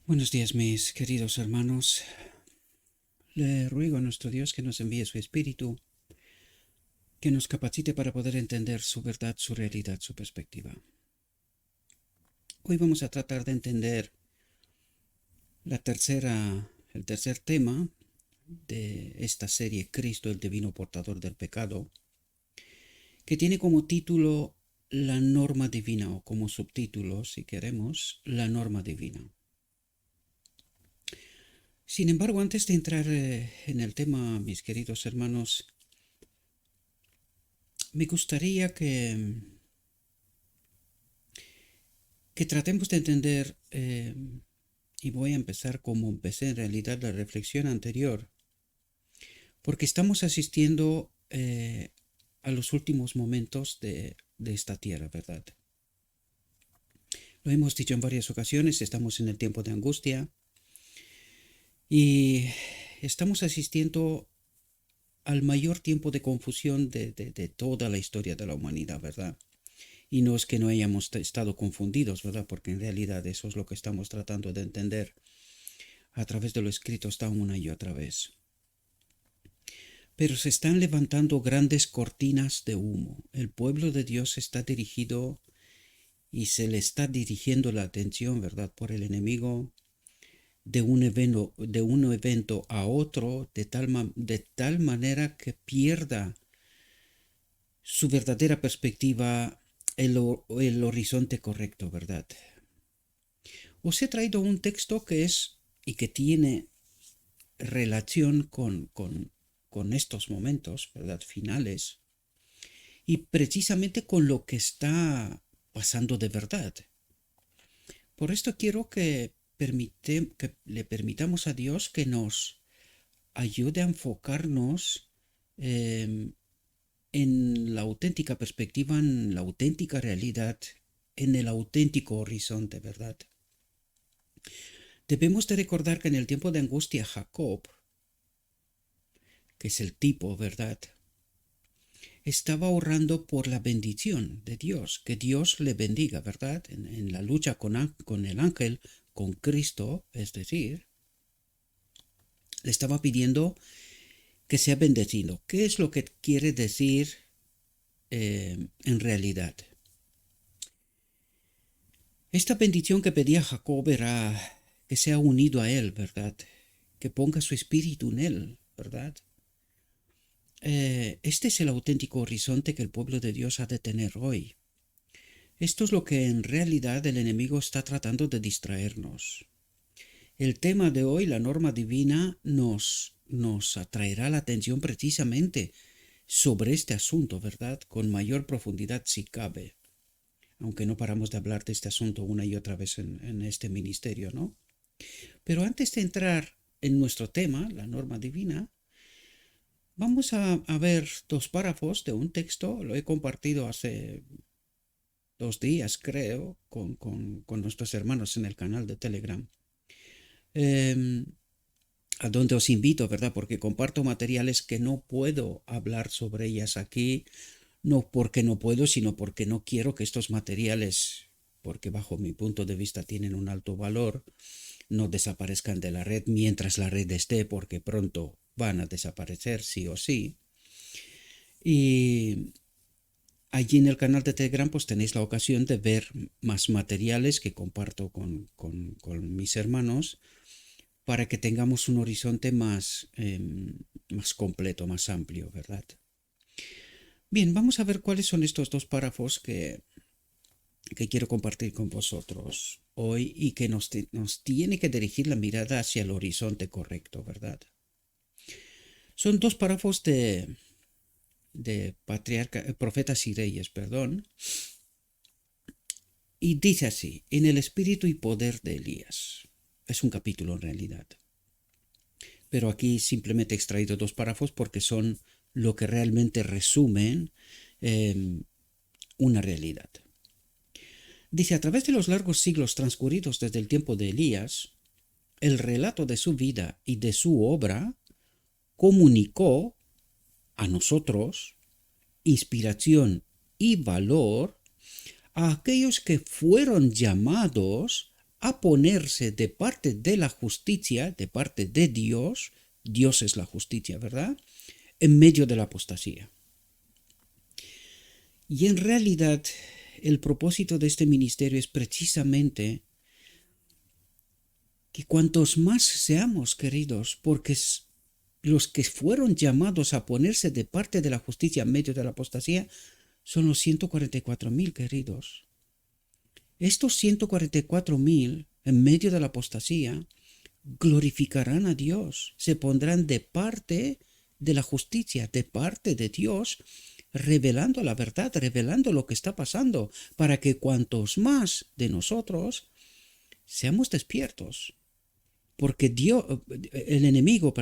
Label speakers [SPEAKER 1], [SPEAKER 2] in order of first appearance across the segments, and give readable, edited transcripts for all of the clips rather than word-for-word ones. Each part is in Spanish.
[SPEAKER 1] Buenos días, mis queridos hermanos. Le ruego a nuestro Dios que nos envíe su Espíritu, que nos capacite para poder entender su verdad, su realidad, su perspectiva. Hoy vamos a tratar de entender el tercer tema de esta serie, Cristo, el divino portador del pecado, que tiene como título la norma divina, o como subtítulo, si queremos, la norma divina. Sin embargo, antes de entrar en el tema, mis queridos hermanos, me gustaría que tratemos de entender, y voy a empezar como empecé en realidad la reflexión anterior, porque estamos asistiendo a los últimos momentos de esta tierra, ¿verdad? Lo hemos dicho en varias ocasiones, estamos en el tiempo de angustia y estamos asistiendo al mayor tiempo de confusión de toda la historia de la humanidad, ¿verdad? Y no es que no hayamos estado confundidos, ¿verdad? Porque en realidad eso es lo que estamos tratando de entender a través de lo escrito está una y otra vez. Pero se están levantando grandes cortinas de humo. El pueblo de Dios está dirigido y se le está dirigiendo la atención, ¿verdad?, por el enemigo de un evento a otro de tal manera que pierda su verdadera perspectiva, el horizonte correcto, ¿verdad? Os he traído un texto que es y que tiene relación con estos momentos, ¿verdad?, finales, y precisamente con lo que está pasando de verdad. Por esto quiero que le permitamos a Dios que nos ayude a enfocarnos en la auténtica perspectiva, en la auténtica realidad, en el auténtico horizonte, ¿verdad? Debemos de recordar que en el tiempo de angustia Jacob, que es el tipo, ¿verdad?, estaba orando por la bendición de Dios, que Dios le bendiga, ¿verdad? En la lucha con el ángel, con Cristo, es decir, le estaba pidiendo que sea bendecido. ¿Qué es lo que quiere decir en realidad? Esta bendición que pedía Jacob era que sea unido a él, ¿verdad? Que ponga su espíritu en él, ¿verdad? Este es el auténtico horizonte que el pueblo de Dios ha de tener hoy. Esto es lo que en realidad el enemigo está tratando de distraernos. El tema de hoy, la norma divina, nos atraerá la atención precisamente sobre este asunto, ¿verdad? Con mayor profundidad si cabe, aunque no paramos de hablar de este asunto una y otra vez en este ministerio, ¿no? Pero antes de entrar en nuestro tema, la norma divina, vamos a ver dos párrafos de un texto, lo he compartido hace 2 días, creo, con nuestros hermanos en el canal de Telegram, eh, a donde os invito, ¿verdad? Porque comparto materiales que no puedo hablar sobre ellas aquí, no porque no puedo, sino porque no quiero que estos materiales, porque bajo mi punto de vista tienen un alto valor, no desaparezcan de la red mientras la red esté, porque pronto van a desaparecer sí o sí. Y allí en el canal de Telegram pues tenéis la ocasión de ver más materiales que comparto con mis hermanos para que tengamos un horizonte más completo, más amplio, ¿verdad? Bien, vamos a ver cuáles son estos dos párrafos que quiero compartir con vosotros hoy y que nos tiene que dirigir la mirada hacia el horizonte correcto, ¿verdad? Son dos párrafos de profetas y reyes, perdón, y dice así: en el espíritu y poder de Elías. Es un capítulo en realidad, pero aquí simplemente he extraído dos párrafos porque son lo que realmente resumen una realidad. Dice: a través de los largos siglos transcurridos desde el tiempo de Elías, el relato de su vida y de su obra comunicó a nosotros inspiración y valor a aquellos que fueron llamados a ponerse de parte de la justicia, de parte de Dios. Dios es la justicia, ¿verdad? En medio de la apostasía. Y en realidad, el propósito de este ministerio es precisamente que cuantos más seamos queridos, porque los que fueron llamados a ponerse de parte de la justicia en medio de la apostasía son los 144,000 queridos. Estos 144,000 en medio de la apostasía glorificarán a Dios, se pondrán de parte de la justicia, de parte de Dios, revelando la verdad, revelando lo que está pasando, para que cuantos más de nosotros seamos despiertos. Porque el enemigo,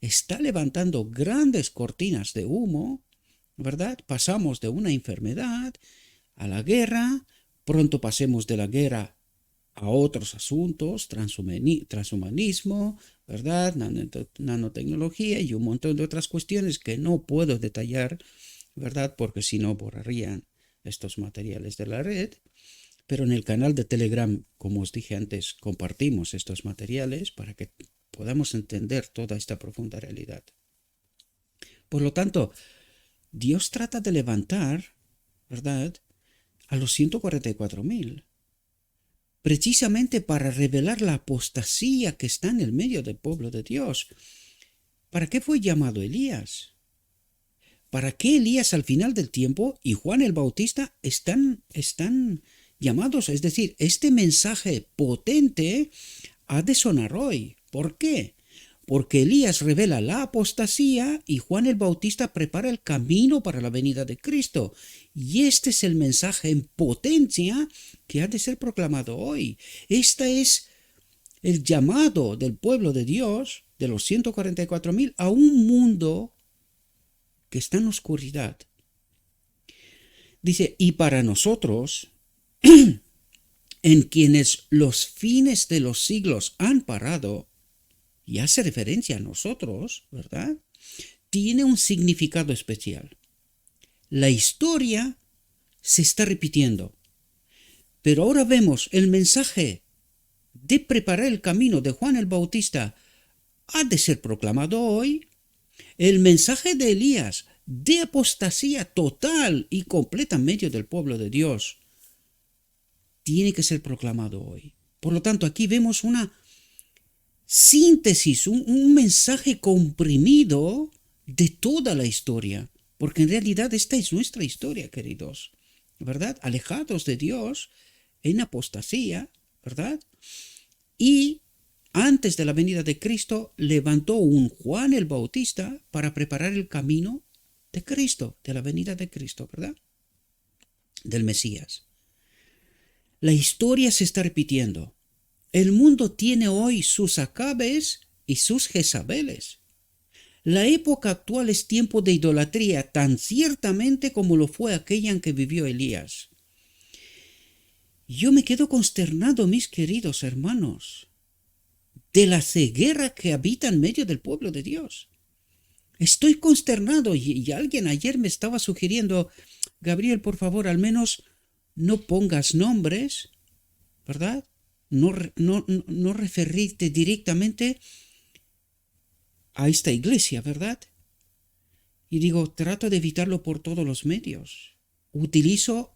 [SPEAKER 1] está levantando grandes cortinas de humo, ¿verdad? Pasamos de una enfermedad a la guerra, pronto pasemos de la guerra a otros asuntos, transhumanismo, ¿verdad? Nanotecnología y un montón de otras cuestiones que no puedo detallar, ¿verdad? Porque si no borrarían estos materiales de la red. Pero en el canal de Telegram, como os dije antes, compartimos estos materiales para que podamos entender toda esta profunda realidad. Por lo tanto, Dios trata de levantar, ¿verdad?, a los 144,000, precisamente para revelar la apostasía que está en el medio del pueblo de Dios. ¿Para qué fue llamado Elías? ¿Para qué Elías al final del tiempo y Juan el Bautista están llamados? Es decir, este mensaje potente ha de sonar hoy. ¿Por qué? Porque Elías revela la apostasía y Juan el Bautista prepara el camino para la venida de Cristo. Y este es el mensaje en potencia que ha de ser proclamado hoy. Este es el llamado del pueblo de Dios, de los 144,000, a un mundo que está en oscuridad. Dice, y para nosotros, en quienes los fines de los siglos han parado, y hace referencia a nosotros, ¿verdad?, tiene un significado especial. La historia se está repitiendo, pero ahora vemos el mensaje de preparar el camino de Juan el Bautista ha de ser proclamado hoy. El mensaje de Elías de apostasía total y completa en medio del pueblo de Dios tiene que ser proclamado hoy. Por lo tanto, aquí vemos una síntesis, un mensaje comprimido de toda la historia, porque en realidad esta es nuestra historia, queridos, ¿verdad? Alejados de Dios, en apostasía, ¿verdad? Y antes de la venida de Cristo, levantó un Juan el Bautista para preparar el camino de Cristo, de la venida de Cristo, ¿verdad?, del Mesías. La historia se está repitiendo. El mundo tiene hoy sus Acabes y sus Jezabeles. La época actual es tiempo de idolatría tan ciertamente como lo fue aquella en que vivió Elías. Yo me quedo consternado, mis queridos hermanos, de la ceguera que habita en medio del pueblo de Dios. Estoy consternado y alguien ayer me estaba sugiriendo, Gabriel, por favor, al menos no pongas nombres, ¿verdad? No referirte directamente a esta iglesia, ¿verdad? Y digo, trato de evitarlo por todos los medios. Utilizo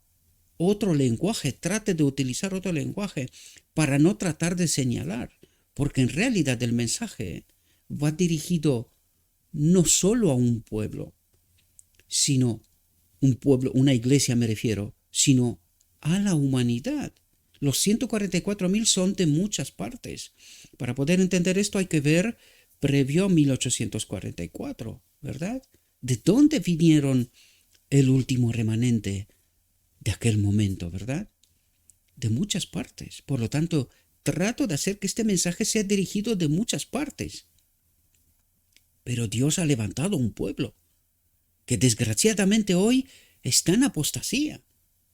[SPEAKER 1] otro lenguaje, trate de utilizar otro lenguaje para no tratar de señalar, porque en realidad el mensaje va dirigido no solo a un pueblo, sino un pueblo, una iglesia me refiero, sino a la humanidad. Los 144,000 son de muchas partes. Para poder entender esto hay que ver previo a 1844, ¿verdad? ¿De dónde vinieron el último remanente de aquel momento, verdad? De muchas partes. Por lo tanto, trato de hacer que este mensaje sea dirigido de muchas partes. Pero Dios ha levantado un pueblo que desgraciadamente hoy está en apostasía.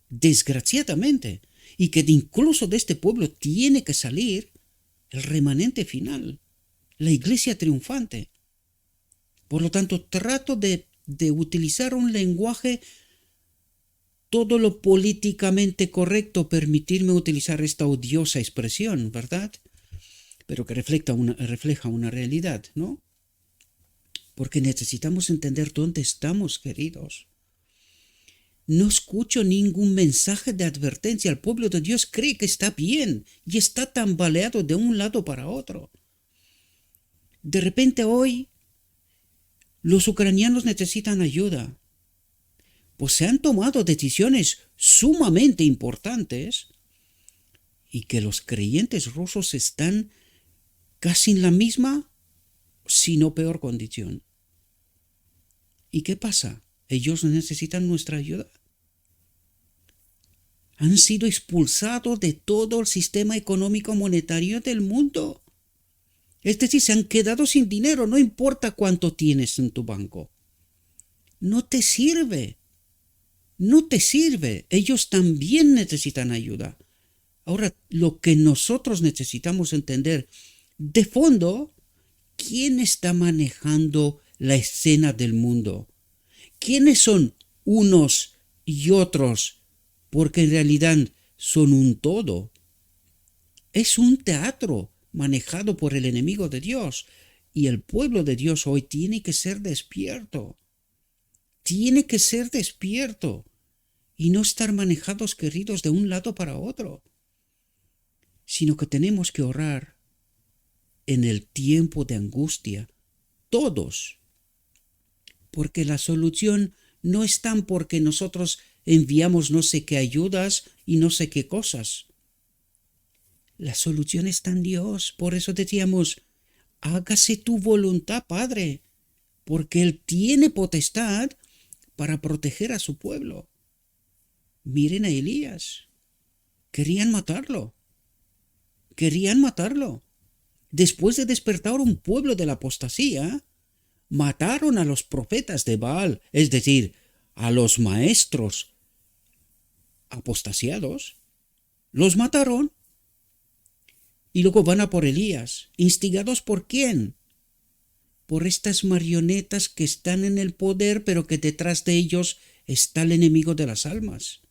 [SPEAKER 1] Desgraciadamente. Y que incluso de este pueblo tiene que salir el remanente final, la iglesia triunfante. Por lo tanto, trato de utilizar un lenguaje todo lo políticamente correcto, permitirme utilizar esta odiosa expresión, ¿verdad? Pero que refleja una realidad, ¿no? Porque necesitamos entender dónde estamos, queridos. No escucho ningún mensaje de advertencia. El pueblo de Dios cree que está bien y está tambaleado de un lado para otro. De repente hoy los ucranianos necesitan ayuda, pues se han tomado decisiones sumamente importantes y que los creyentes rusos están casi en la misma, si no peor condición. ¿Y qué pasa? ¿Ellos necesitan nuestra ayuda? Han sido expulsados de todo el sistema económico monetario del mundo. Es decir, se han quedado sin dinero, no importa cuánto tienes en tu banco. No te sirve. No te sirve. Ellos también necesitan ayuda. Ahora, lo que nosotros necesitamos entender, de fondo, ¿quién está manejando la escena del mundo? ¿Quiénes son unos y otros? Porque en realidad son un todo. Es un teatro manejado por el enemigo de Dios. Y el pueblo de Dios hoy tiene que ser despierto. Tiene que ser despierto. Y no estar manejados, queridos, de un lado para otro. Sino que tenemos que orar en el tiempo de angustia. Todos. Porque la solución no es tan porque nosotros enviamos no sé qué ayudas y no sé qué cosas. La solución está en Dios. Por eso decíamos, hágase tu voluntad, Padre, porque Él tiene potestad para proteger a su pueblo. Miren a Elías. Querían matarlo. Querían matarlo. Después de despertar un pueblo de la apostasía, mataron a los profetas de Baal, es decir, a los maestros apostasiados. Los mataron. Y luego van a por Elías. ¿Instigados por quién? Por estas marionetas que están en el poder, pero que detrás de ellos está el enemigo de las almas.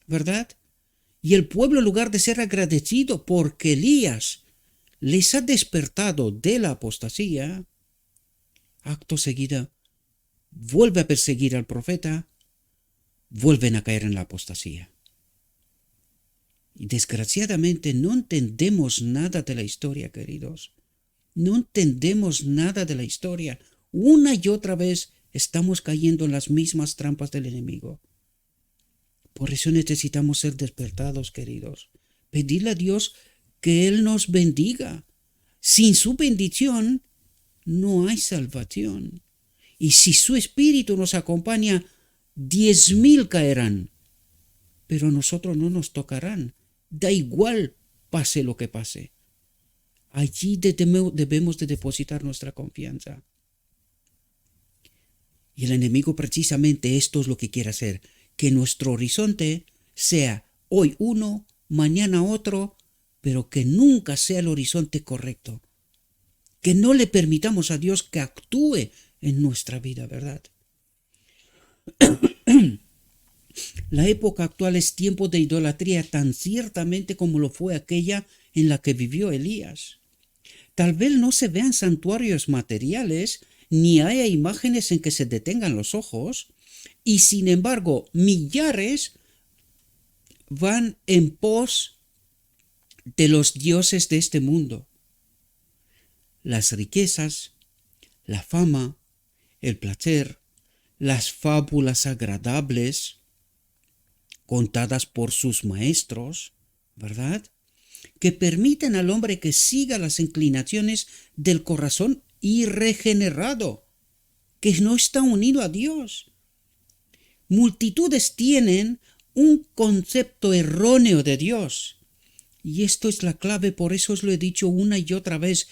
[SPEAKER 1] ¿Verdad? Y el pueblo, en lugar de ser agradecido porque Elías les ha despertado de la apostasía, acto seguido vuelve a perseguir al profeta, vuelven a caer en la apostasía. Y desgraciadamente no entendemos nada de la historia, queridos. No entendemos nada de la historia. Una y otra vez estamos cayendo en las mismas trampas del enemigo. Por eso necesitamos ser despertados, queridos. Pedirle a Dios que Él nos bendiga. Sin su bendición no hay salvación. Y si su Espíritu nos acompaña, 10,000 caerán, pero a nosotros no nos tocarán. Da igual pase lo que pase. Allí debemos de depositar nuestra confianza. Y el enemigo precisamente esto es lo que quiere hacer, que nuestro horizonte sea hoy uno, mañana otro, pero que nunca sea el horizonte correcto. Que no le permitamos a Dios que actúe en nuestra vida, ¿verdad? La época actual es tiempo de idolatría tan ciertamente como lo fue aquella en la que vivió Elías. Tal vez no se vean santuarios materiales, ni haya imágenes en que se detengan los ojos, y sin embargo millares van en pos de los dioses de este mundo. Las riquezas, la fama, el placer, las fábulas agradables contadas por sus maestros, ¿verdad? Que permiten al hombre que siga las inclinaciones del corazón irregenerado, que no está unido a Dios. Multitudes tienen un concepto erróneo de Dios. Y esto es la clave, por eso os lo he dicho una y otra vez.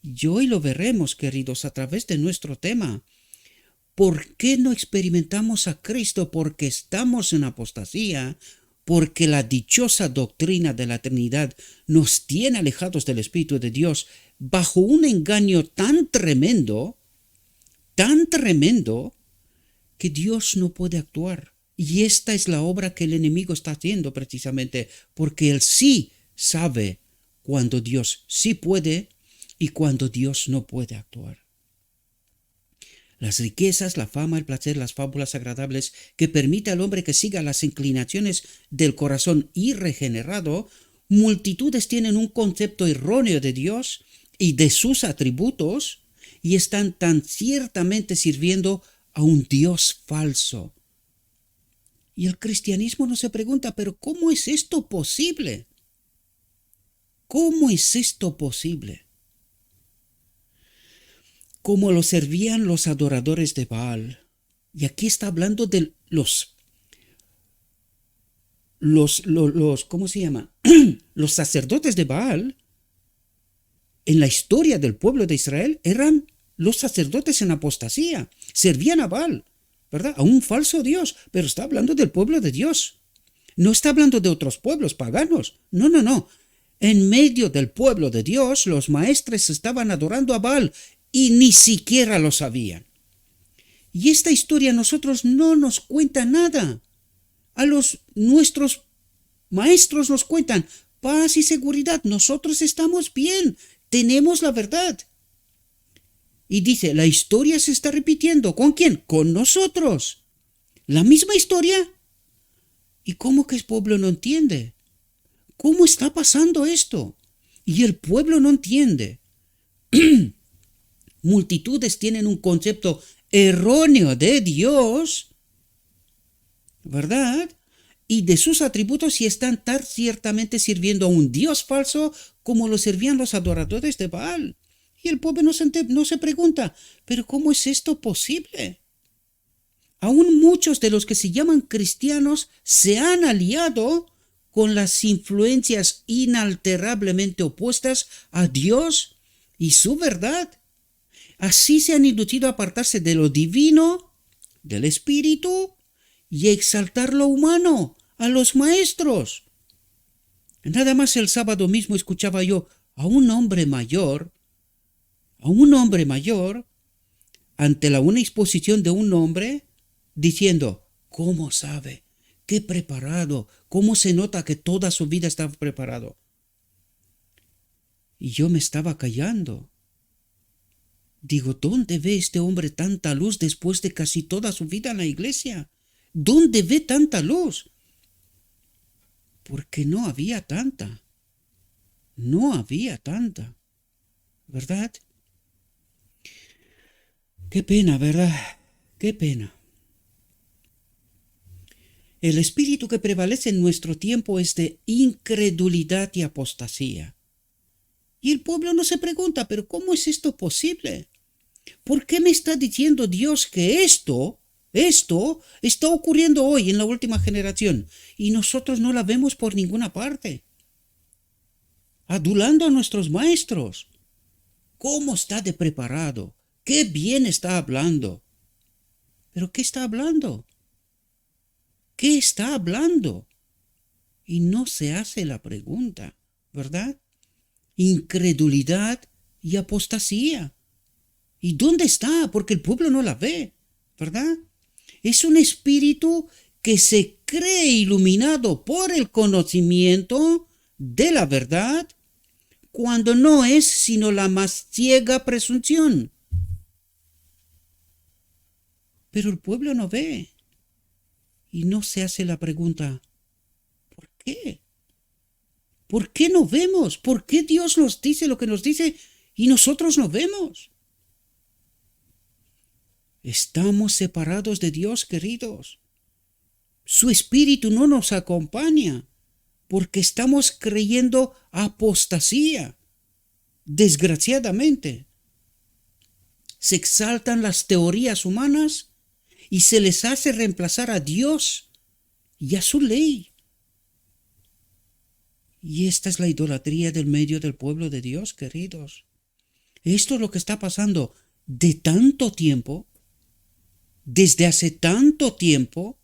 [SPEAKER 1] Y hoy lo veremos, queridos, a través de nuestro tema. ¿Por qué no experimentamos a Cristo? Porque estamos en apostasía, porque la dichosa doctrina de la Trinidad nos tiene alejados del Espíritu de Dios bajo un engaño tan tremendo, que Dios no puede actuar. Y esta es la obra que el enemigo está haciendo precisamente, porque él sí sabe cuando Dios sí puede y cuando Dios no puede actuar. Las riquezas, la fama, el placer, las fábulas agradables que permite al hombre que siga las inclinaciones del corazón irregenerado, multitudes tienen un concepto erróneo de Dios y de sus atributos y están tan ciertamente sirviendo a un Dios falso. Y el cristianismo no se pregunta, pero ¿cómo es esto posible? ¿Cómo es esto posible? Como lo servían los adoradores de Baal. Y aquí está hablando de ¿cómo se llama? Los sacerdotes de Baal, en la historia del pueblo de Israel, eran los sacerdotes en apostasía. Servían a Baal, ¿verdad? A un falso Dios, pero está hablando del pueblo de Dios. No está hablando de otros pueblos paganos. No, no, no. En medio del pueblo de Dios, los maestres estaban adorando a Baal y ni siquiera lo sabían. Y esta historia a nosotros no nos cuenta nada. Nuestros maestros nos cuentan paz y seguridad. Nosotros estamos bien. Tenemos la verdad. Y dice, la historia se está repitiendo. ¿Con quién? Con nosotros. La misma historia. ¿Y cómo que el pueblo no entiende? ¿Cómo está pasando esto? Y el pueblo no entiende. Multitudes tienen un concepto erróneo de Dios, ¿verdad? Y de sus atributos y están tan ciertamente sirviendo a un Dios falso como lo servían los adoradores de Baal. Y el pueblo no se pregunta, ¿pero cómo es esto posible? Aún muchos de los que se llaman cristianos se han aliado con las influencias inalterablemente opuestas a Dios y su verdad. Así se han inducido a apartarse de lo divino, del espíritu, y a exaltar lo humano, a los maestros. Nada más el sábado mismo escuchaba yo a un hombre mayor, ante una exposición de un hombre, diciendo, ¿cómo sabe? ¿Qué preparado? ¿Cómo se nota que toda su vida estaba preparado? Y yo me estaba callando. Digo, ¿dónde ve este hombre tanta luz después de casi toda su vida en la iglesia? ¿Dónde ve tanta luz? Porque no había tanta. No había tanta. ¿Verdad? Qué pena, ¿verdad? Qué pena. El espíritu que prevalece en nuestro tiempo es de incredulidad y apostasía. Y el pueblo no se pregunta, ¿pero cómo es esto posible? ¿Por qué me está diciendo Dios que esto está ocurriendo hoy en la última generación y nosotros no la vemos por ninguna parte? Adulando a nuestros maestros. ¿Cómo está de preparado? ¿Qué bien está hablando? ¿Pero qué está hablando? ¿Qué está hablando? Y no se hace la pregunta, ¿verdad? Incredulidad y apostasía. ¿Y dónde está? Porque el pueblo no la ve, ¿verdad? Es un espíritu que se cree iluminado por el conocimiento de la verdad, cuando no es sino la más ciega presunción. Pero el pueblo no ve. Y no se hace la pregunta, ¿por qué? ¿Por qué no vemos? ¿Por qué Dios nos dice lo que nos dice y nosotros no vemos? Estamos separados de Dios, queridos. Su espíritu no nos acompaña porque estamos creyendo apostasía. Desgraciadamente, se exaltan las teorías humanas y se les hace reemplazar a Dios y a su ley. Y esta es la idolatría del medio del pueblo de Dios, queridos. Esto es lo que está pasando de tanto tiempo, desde hace tanto tiempo.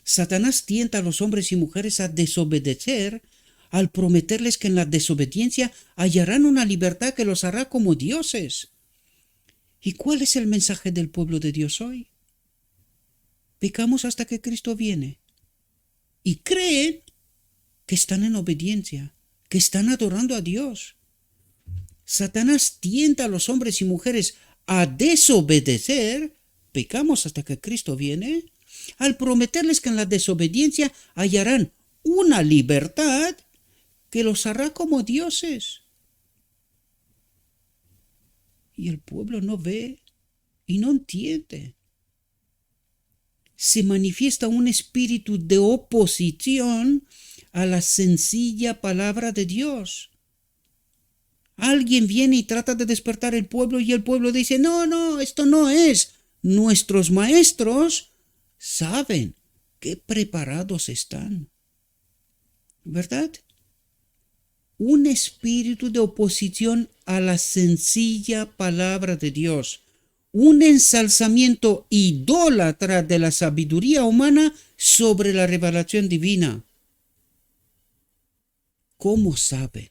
[SPEAKER 1] Satanás tienta a los hombres y mujeres a desobedecer al prometerles que en la desobediencia hallarán una libertad que los hará como dioses. ¿Y cuál es el mensaje del pueblo de Dios hoy? Pecamos hasta que Cristo viene. Y creen que están en obediencia, que están adorando a Dios. Satanás tienta a los hombres y mujeres a desobedecer. Pecamos hasta que Cristo viene, al prometerles que en la desobediencia hallarán una libertad que los hará como dioses. Y el pueblo no ve y no entiende. Se manifiesta un espíritu de oposición a la sencilla palabra de Dios. Alguien viene y trata de despertar el pueblo y el pueblo dice, no, esto no es. Nuestros maestros saben qué preparados están. ¿Verdad? Un espíritu de oposición a la sencilla palabra de Dios. Un ensalzamiento idólatra de la sabiduría humana sobre la revelación divina. ¿Cómo saben?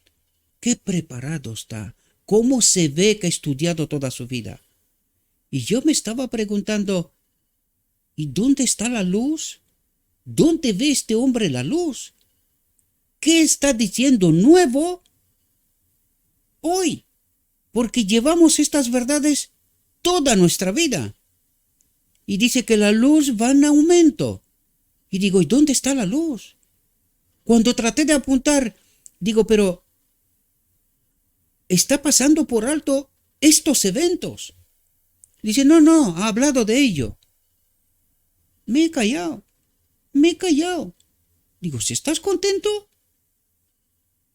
[SPEAKER 1] ¿Qué preparado está? ¿Cómo se ve que ha estudiado toda su vida? Y yo me estaba preguntando, ¿y dónde está la luz? ¿Dónde ve este hombre la luz? ¿Qué está diciendo nuevo hoy? Porque llevamos estas verdades toda nuestra vida. Y dice que la luz va en aumento. Y digo, ¿y dónde está la luz? Cuando traté de apuntar, digo, pero está pasando por alto estos eventos. Dice, no, ha hablado de ello. Me he callado. Digo, si estás contento,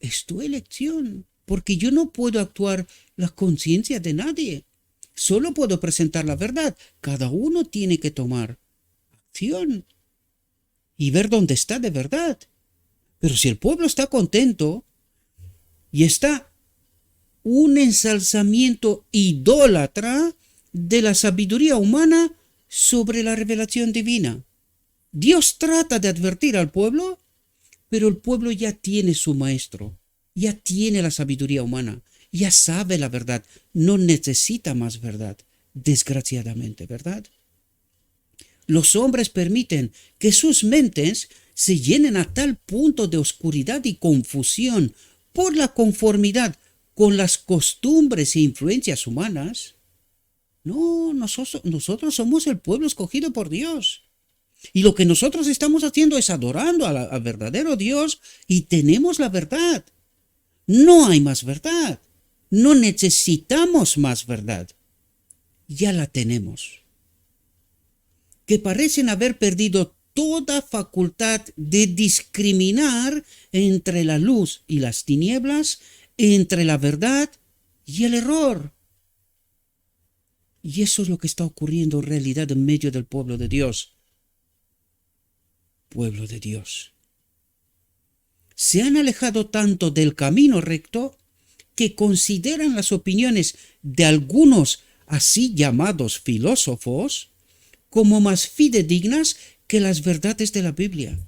[SPEAKER 1] es tu elección, porque yo no puedo actuar la conciencia de nadie. Solo puedo presentar la verdad. Cada uno tiene que tomar acción y ver dónde está de verdad. Pero si el pueblo está contento y está un ensalzamiento idólatra de la sabiduría humana sobre la revelación divina. Dios trata de advertir al pueblo, pero el pueblo ya tiene su maestro, ya tiene la sabiduría humana, ya sabe la verdad, no necesita más verdad, desgraciadamente, ¿verdad? Los hombres permiten que sus mentes se llenen a tal punto de oscuridad y confusión por la conformidad con las costumbres e influencias humanas. No, nosotros somos el pueblo escogido por Dios. Y lo que nosotros estamos haciendo es adorando al verdadero Dios y tenemos la verdad. No hay más verdad. No necesitamos más verdad. Ya la tenemos. Que parecen haber perdido toda facultad de discriminar entre la luz y las tinieblas, entre la verdad y el error. Y eso es lo que está ocurriendo en realidad en medio del pueblo de Dios. Pueblo de Dios. Se han alejado tanto del camino recto que consideran las opiniones de algunos así llamados filósofos como más fidedignas que las verdades de la Biblia.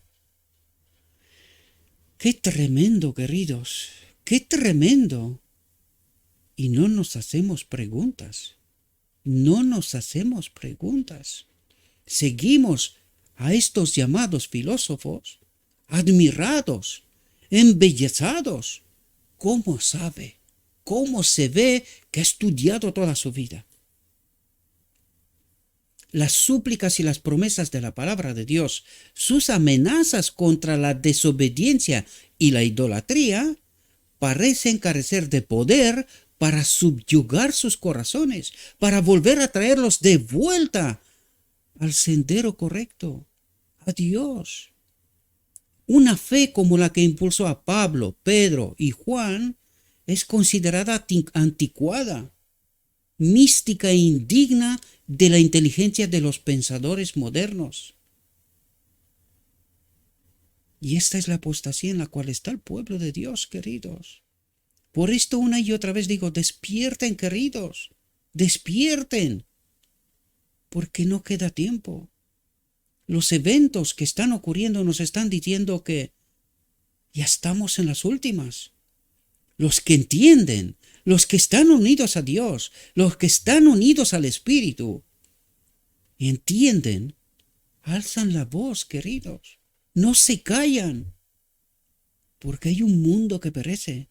[SPEAKER 1] ¡Qué tremendo, queridos! ¡Qué tremendo! Y no nos hacemos preguntas. No nos hacemos preguntas. Seguimos a estos llamados filósofos admirados, embellezados. ¿Cómo sabe? ¿Cómo se ve que ha estudiado toda su vida? Las súplicas y las promesas de la palabra de Dios, sus amenazas contra la desobediencia y la idolatría, parecen carecer de poder para subyugar sus corazones, para volver a traerlos de vuelta al sendero correcto, a Dios. Una fe como la que impulsó a Pablo, Pedro y Juan es considerada anticuada, mística e indigna de la inteligencia de los pensadores modernos. Y esta es la apostasía en la cual está el pueblo de Dios, queridos. Por esto una y otra vez digo, despierten, queridos, despierten, porque no queda tiempo. Los eventos que están ocurriendo nos están diciendo que ya estamos en las últimas. Los que entienden, los que están unidos a Dios, los que están unidos al Espíritu, entienden alzan la voz, queridos. No se callan, porque hay un mundo que perece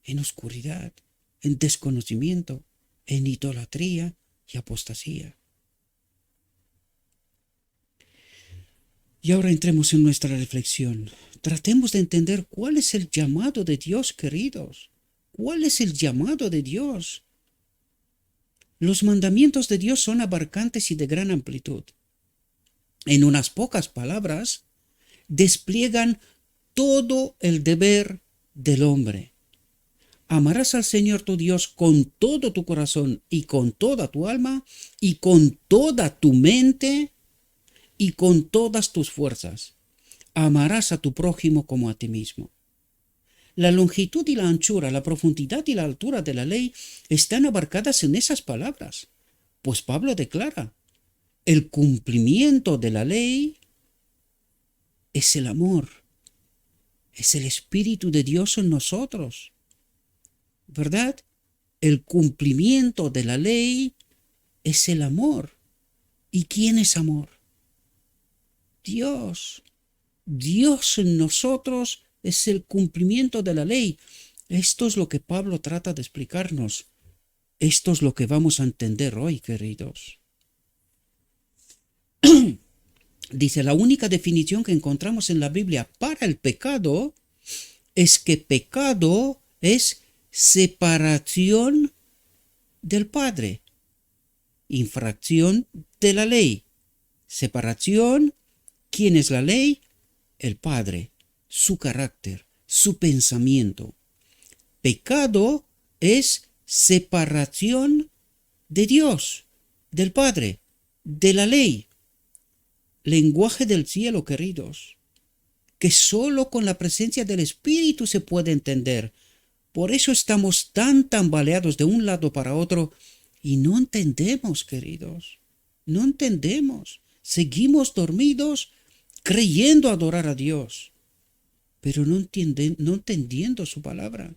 [SPEAKER 1] en oscuridad, en desconocimiento, en idolatría y apostasía. Y ahora entremos en nuestra reflexión. Tratemos de entender cuál es el llamado de Dios, queridos. ¿Cuál es el llamado de Dios? Los mandamientos de Dios son abarcantes y de gran amplitud. En unas pocas palabras, despliegan todo el deber del hombre. Amarás al Señor tu Dios con todo tu corazón y con toda tu alma y con toda tu mente y con todas tus fuerzas. Amarás a tu prójimo como a ti mismo. La longitud y la anchura, la profundidad y la altura de la ley están abarcadas en esas palabras. Pues Pablo declara, el cumplimiento de la ley es el amor, es el Espíritu de Dios en nosotros, ¿verdad? El cumplimiento de la ley es el amor. ¿Y quién es amor? Dios. Dios en nosotros es el cumplimiento de la ley. Esto es lo que Pablo trata de explicarnos. Esto es lo que vamos a entender hoy, queridos. Dice, la única definición que encontramos en la Biblia para el pecado es que pecado es separación del Padre, infracción de la ley. Separación, ¿quién es la ley? El Padre, su carácter, su pensamiento. Pecado es separación de Dios, del Padre, de la ley. Lenguaje del cielo, queridos, que solo con la presencia del Espíritu se puede entender. Por eso estamos tan tambaleados de un lado para otro y no entendemos, queridos, no entendemos. Seguimos dormidos creyendo adorar a Dios, pero no entendiendo su palabra,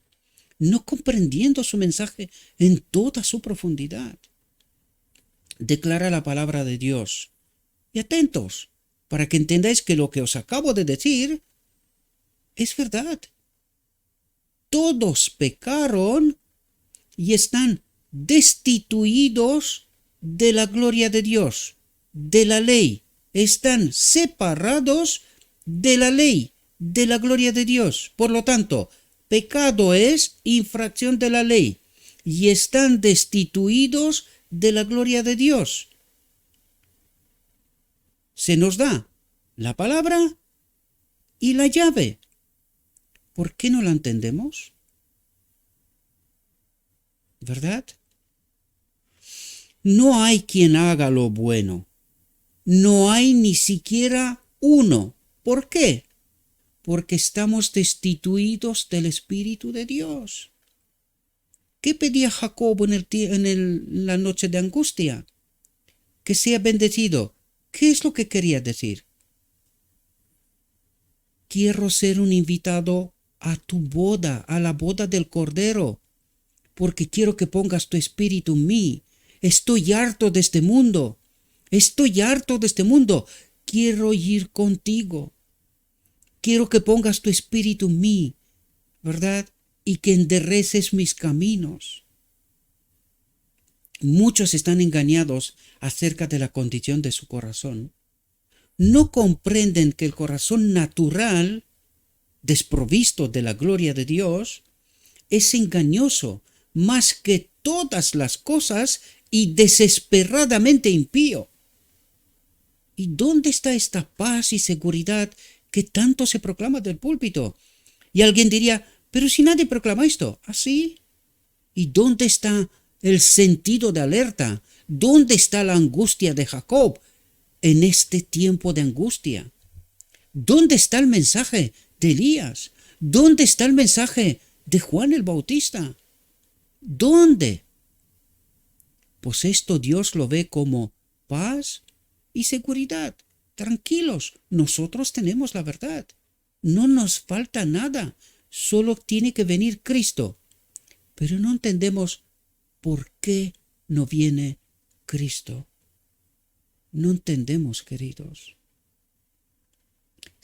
[SPEAKER 1] no comprendiendo su mensaje en toda su profundidad. Declara la palabra de Dios. Y atentos, para que entendáis que lo que os acabo de decir es verdad. Todos pecaron y están destituidos de la gloria de Dios, de la ley. Están separados de la ley, de la gloria de Dios. Por lo tanto, pecado es infracción de la ley y están destituidos de la gloria de Dios. Se nos da la palabra y la llave. ¿Por qué no la entendemos? ¿Verdad? No hay quien haga lo bueno. No hay ni siquiera uno. ¿Por qué? Porque estamos destituidos del Espíritu de Dios. ¿Qué pedía Jacob en la noche de angustia? Que sea bendecido. ¿Qué es lo que quería decir? Quiero ser un invitado a tu boda, a la boda del Cordero, porque quiero que pongas tu espíritu en mí. Estoy harto de este mundo. Estoy harto de este mundo. Quiero ir contigo. Quiero que pongas tu espíritu en mí, ¿verdad? Y que endereces mis caminos. Muchos están engañados acerca de la condición de su corazón. No comprenden que el corazón natural, desprovisto de la gloria de Dios, es engañoso más que todas las cosas y desesperadamente impío. ¿Y dónde está esta paz y seguridad que tanto se proclama del púlpito? Y alguien diría, pero si nadie proclama esto. ¿Ah, sí? ¿Y dónde está el sentido de alerta? ¿Dónde está la angustia de Jacob en este tiempo de angustia? ¿Dónde está el mensaje de Elías? ¿Dónde está el mensaje de Juan el Bautista? ¿Dónde? Pues esto Dios lo ve como paz y seguridad. Tranquilos, nosotros tenemos la verdad. No nos falta nada, solo tiene que venir Cristo. Pero no entendemos por qué no viene Cristo. No entendemos, queridos.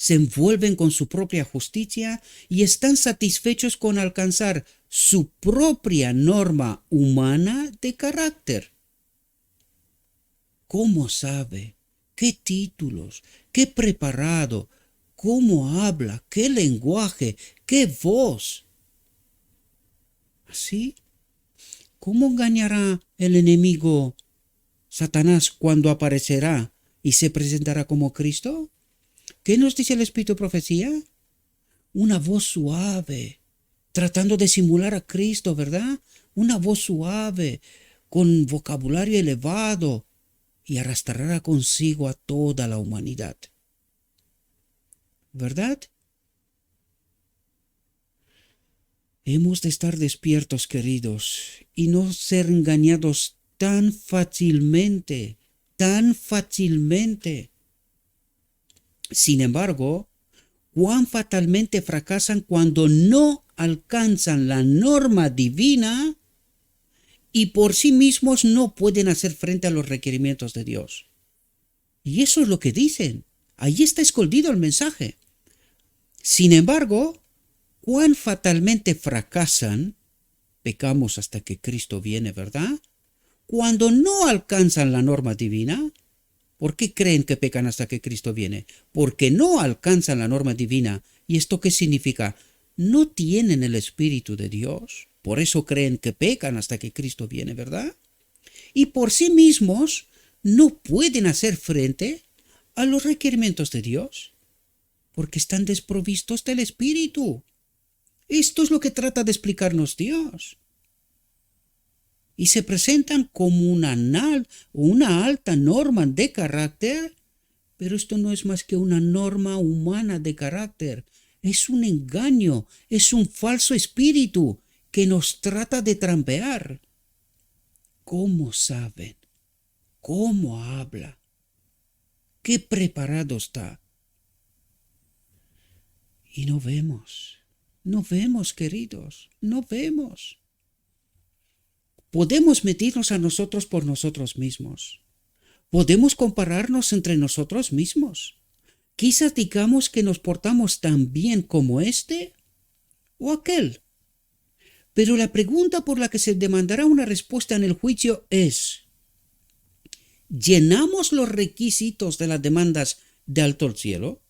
[SPEAKER 1] se envuelven con su propia justicia y están satisfechos con alcanzar su propia norma humana de carácter. ¿Cómo sabe? ¿Qué títulos? ¿Qué preparado? ¿Cómo habla? ¿Qué lenguaje? ¿Qué voz? ¿Así? ¿Cómo engañará el enemigo Satanás cuando aparecerá y se presentará como Cristo? ¿Qué nos dice el Espíritu de Profecía? Una voz suave, tratando de simular a Cristo, ¿verdad? Una voz suave, con vocabulario elevado, y arrastrará consigo a toda la humanidad. ¿Verdad? Hemos de estar despiertos, queridos, y no ser engañados tan fácilmente, tan fácilmente. Sin embargo, cuán fatalmente fracasan cuando no alcanzan la norma divina y por sí mismos no pueden hacer frente a los requerimientos de Dios. Y eso es lo que dicen. Ahí está escondido el mensaje. Sin embargo, cuán fatalmente fracasan, pecamos hasta que Cristo viene, ¿verdad? Cuando no alcanzan la norma divina. ¿Por qué creen que pecan hasta que Cristo viene? Porque no alcanzan la norma divina. ¿Y esto qué significa? No tienen el Espíritu de Dios. Por eso creen que pecan hasta que Cristo viene, ¿verdad? Y por sí mismos no pueden hacer frente a los requerimientos de Dios, porque están desprovistos del Espíritu. Esto es lo que trata de explicarnos Dios. Y se presentan como una alta norma de carácter, pero esto no es más que una norma humana de carácter. Es un engaño, es un falso espíritu que nos trata de trampear. ¿Cómo saben? ¿Cómo habla? ¿Qué preparado está? Y no vemos, queridos, no vemos. Podemos medirnos a nosotros por nosotros mismos. Podemos compararnos entre nosotros mismos. Quizás digamos que nos portamos tan bien como este o aquel. Pero la pregunta por la que se demandará una respuesta en el juicio es: ¿llenamos los requisitos de las demandas de alto el cielo?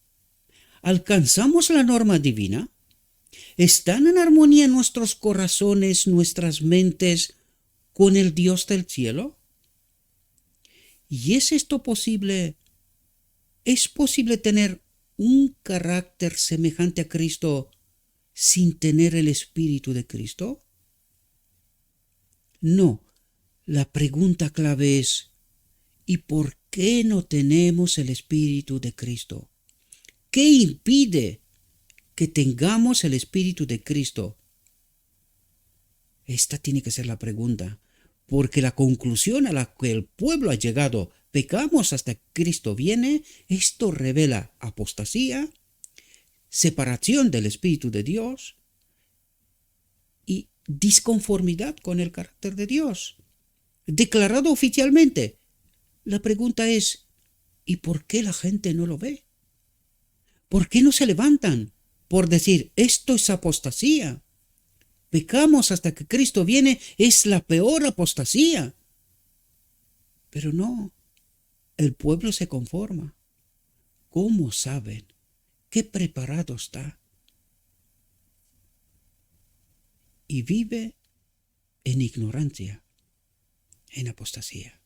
[SPEAKER 1] ¿Alcanzamos la norma divina? ¿Están en armonía nuestros corazones, nuestras mentes con el Dios del cielo? ¿Y es esto posible? ¿Es posible tener un carácter semejante a Cristo sin tener el Espíritu de Cristo? No. La pregunta clave es: ¿y por qué no tenemos el Espíritu de Cristo? ¿Qué impide que tengamos el Espíritu de Cristo? Esta tiene que ser la pregunta, porque la conclusión a la que el pueblo ha llegado, pecamos hasta que Cristo viene, esto revela apostasía, separación del Espíritu de Dios y disconformidad con el carácter de Dios. Declarado oficialmente. La pregunta es: ¿y por qué la gente no lo ve? ¿Por qué no se levantan por decir esto es apostasía? Pecamos hasta que Cristo viene, es la peor apostasía. Pero no, el pueblo se conforma. ¿Cómo saben? ¿Qué preparado está? Y vive en ignorancia, en apostasía.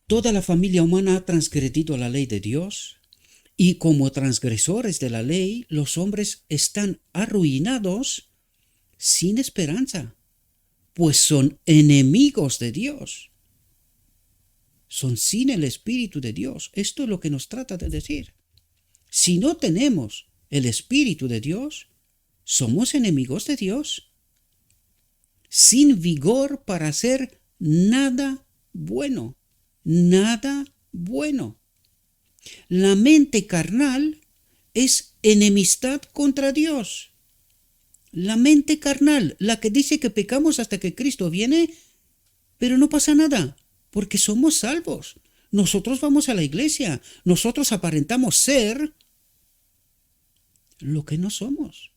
[SPEAKER 1] Toda la familia humana ha transgredido la ley de Dios, y como transgresores de la ley, los hombres están arruinados sin esperanza, pues son enemigos de Dios. Son sin el Espíritu de Dios. Esto es lo que nos trata de decir. Si no tenemos el Espíritu de Dios, somos enemigos de Dios, sin vigor para hacer nada bueno. Nada bueno. La mente carnal es enemistad contra Dios. La mente carnal, la que dice que pecamos hasta que Cristo viene, pero no pasa nada, porque somos salvos. Nosotros vamos a la iglesia, nosotros aparentamos ser lo que no somos,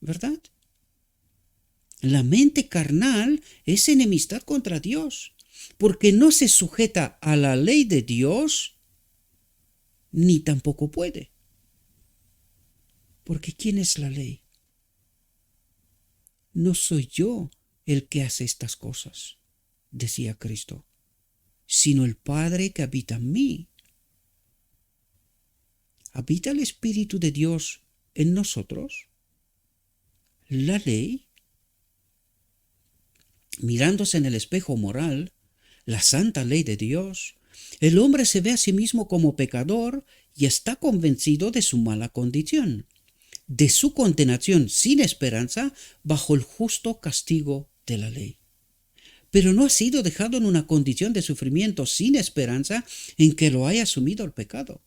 [SPEAKER 1] ¿verdad? La mente carnal es enemistad contra Dios, porque no se sujeta a la ley de Dios, ni tampoco puede. Porque ¿quién es la ley? No soy yo el que hace estas cosas, decía Cristo, sino el Padre que habita en mí. ¿Habita el Espíritu de Dios en nosotros? La ley, mirándose en el espejo moral, la santa ley de Dios, el hombre se ve a sí mismo como pecador y está convencido de su mala condición, de su condenación sin esperanza bajo el justo castigo de la ley. Pero no ha sido dejado en una condición de sufrimiento sin esperanza en que lo haya asumido el pecado,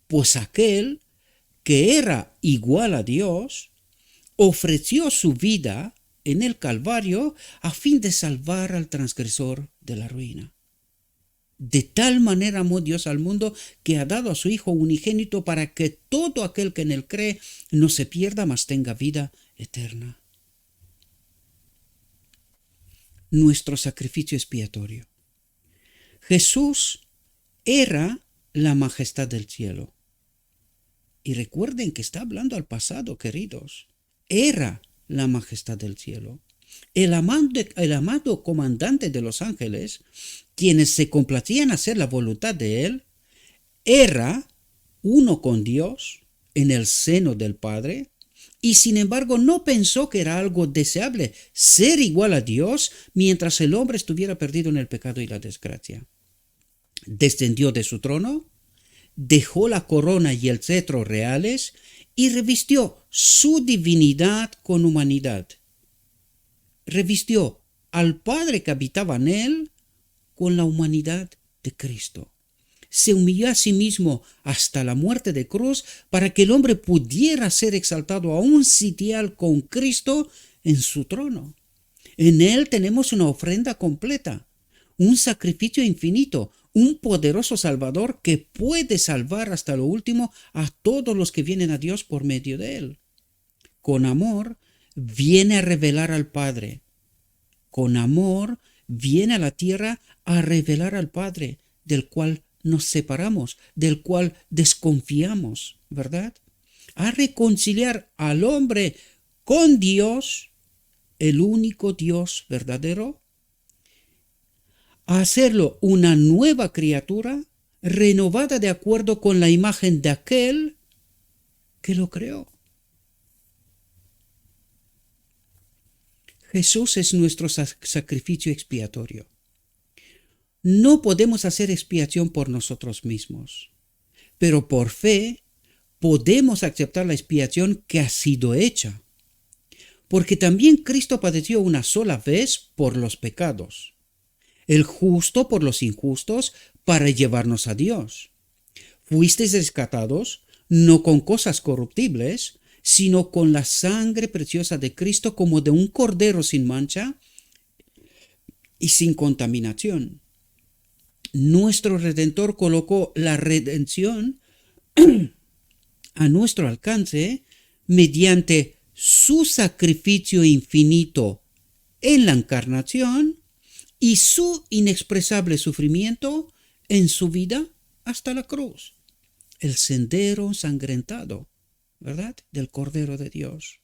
[SPEAKER 1] pues aquel que era igual a Dios ofreció su vida en el Calvario a fin de salvar al transgresor de la ruina. De tal manera amó Dios al mundo que ha dado a su Hijo unigénito para que todo aquel que en él cree no se pierda, mas tenga vida eterna. Nuestro sacrificio expiatorio. Jesús era la majestad del cielo. Y recuerden que está hablando al pasado, queridos. Era la majestad del cielo. El amado comandante de los ángeles, quienes se complacían hacer la voluntad de él, era uno con Dios en el seno del Padre, y sin embargo no pensó que era algo deseable ser igual a Dios mientras el hombre estuviera perdido en el pecado y la desgracia. Descendió de su trono, dejó la corona y el cetro reales y revistió su divinidad con humanidad. Revistió al Padre que habitaba en él con la humanidad de Cristo. Se humilló a sí mismo hasta la muerte de cruz para que el hombre pudiera ser exaltado a un sitial con Cristo en su trono. En él tenemos una ofrenda completa, un sacrificio infinito, un poderoso Salvador que puede salvar hasta lo último a todos los que vienen a Dios por medio de él. Con amor viene a revelar al Padre. Con amor viene a la tierra a revelar al Padre, del cual nos separamos, del cual desconfiamos, ¿verdad? A reconciliar al hombre con Dios, el único Dios verdadero, a hacerlo una nueva criatura renovada de acuerdo con la imagen de aquel que lo creó. Jesús es nuestro sacrificio expiatorio. No podemos hacer expiación por nosotros mismos, pero por fe podemos aceptar la expiación que ha sido hecha, porque también Cristo padeció una sola vez por los pecados, el justo por los injustos, para llevarnos a Dios. Fuisteis rescatados no con cosas corruptibles, sino con la sangre preciosa de Cristo, como de un cordero sin mancha y sin contaminación. Nuestro Redentor colocó la redención a nuestro alcance mediante su sacrificio infinito en la encarnación y su inexpresable sufrimiento en su vida hasta la cruz, el sendero ensangrentado, ¿verdad?, del Cordero de Dios.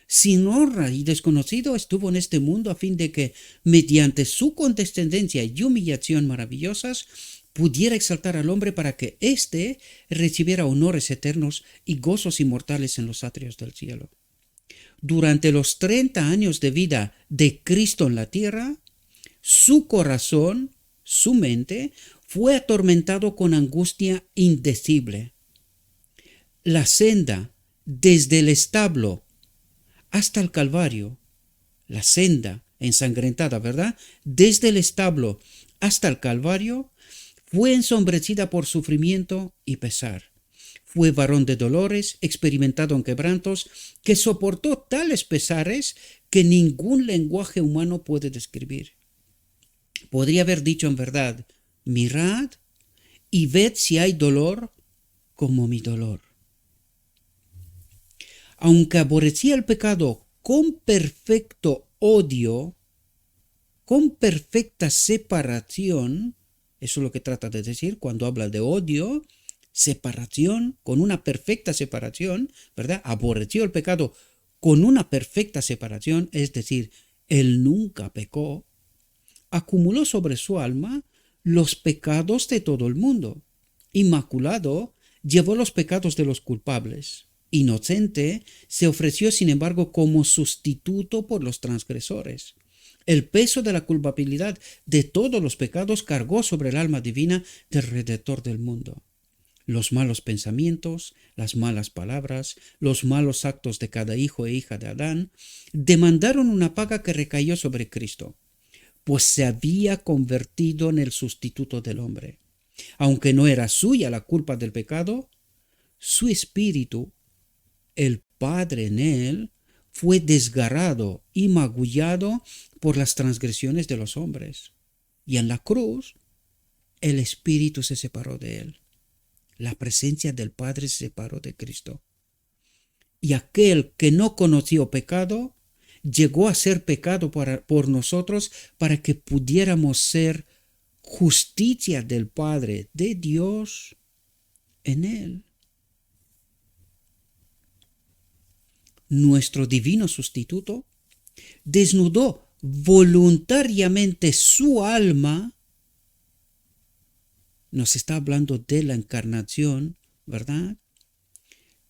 [SPEAKER 1] Sin honra y desconocido estuvo en este mundo a fin de que, mediante su condescendencia y humillación maravillosas, pudiera exaltar al hombre para que éste recibiera honores eternos y gozos inmortales en los atrios del cielo. Durante los 30 años de vida de Cristo en la tierra, su corazón, su mente, fue atormentado con angustia indecible. La senda desde el establo hasta el Calvario, la senda ensangrentada, ¿verdad?, desde el establo hasta el Calvario, fue ensombrecida por sufrimiento y pesar. Fue varón de dolores, experimentado en quebrantos, que soportó tales pesares que ningún lenguaje humano puede describir. Podría haber dicho en verdad: mirad y ved si hay dolor como mi dolor. Aunque aborrecía el pecado con perfecto odio, con perfecta separación, eso es lo que trata de decir cuando habla de odio, separación, con una perfecta separación, ¿verdad? Aborreció el pecado con una perfecta separación, es decir, él nunca pecó, acumuló sobre su alma los pecados de todo el mundo. Inmaculado, llevó los pecados de los culpables. Inocente, se ofreció sin embargo como sustituto por los transgresores. El peso de la culpabilidad de todos los pecados cargó sobre el alma divina del Redentor del mundo. Los malos pensamientos, las malas palabras, los malos actos de cada hijo e hija de Adán demandaron una paga que recayó sobre Cristo, pues se había convertido en el sustituto del hombre. Aunque no era suya la culpa del pecado, su espíritu, el Padre en él, fue desgarrado y magullado por las transgresiones de los hombres. Y en la cruz, el espíritu se separó de él. La presencia del Padre se separó de Cristo. Y aquel que no conoció pecado, llegó a ser pecado por nosotros para que pudiéramos ser justicia del Padre, de Dios en él. Nuestro divino sustituto desnudó voluntariamente su alma. Nos está hablando de la encarnación, ¿verdad?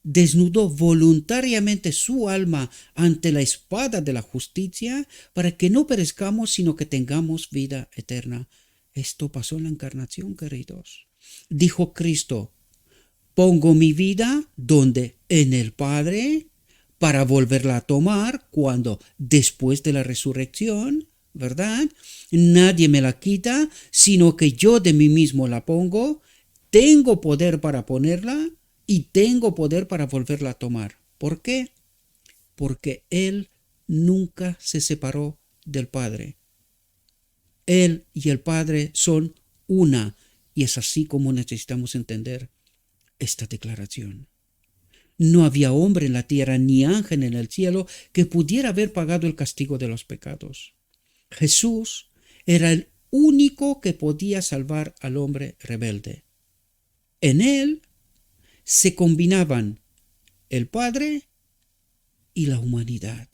[SPEAKER 1] Desnudó voluntariamente su alma ante la espada de la justicia para que no perezcamos, sino que tengamos vida eterna. Esto pasó en la encarnación, queridos. Dijo Cristo, pongo mi vida donde en el Padre para volverla a tomar cuando después de la resurrección, ¿verdad? Nadie me la quita, sino que yo de mí mismo la pongo. Tengo poder para ponerla y tengo poder para volverla a tomar. ¿Por qué? Porque Él nunca se separó del Padre. Él y el Padre son una, y es así como necesitamos entender esta declaración. No había hombre en la tierra ni ángel en el cielo que pudiera haber pagado el castigo de los pecados. Jesús era el único que podía salvar al hombre rebelde. En él se combinaban el Padre y la humanidad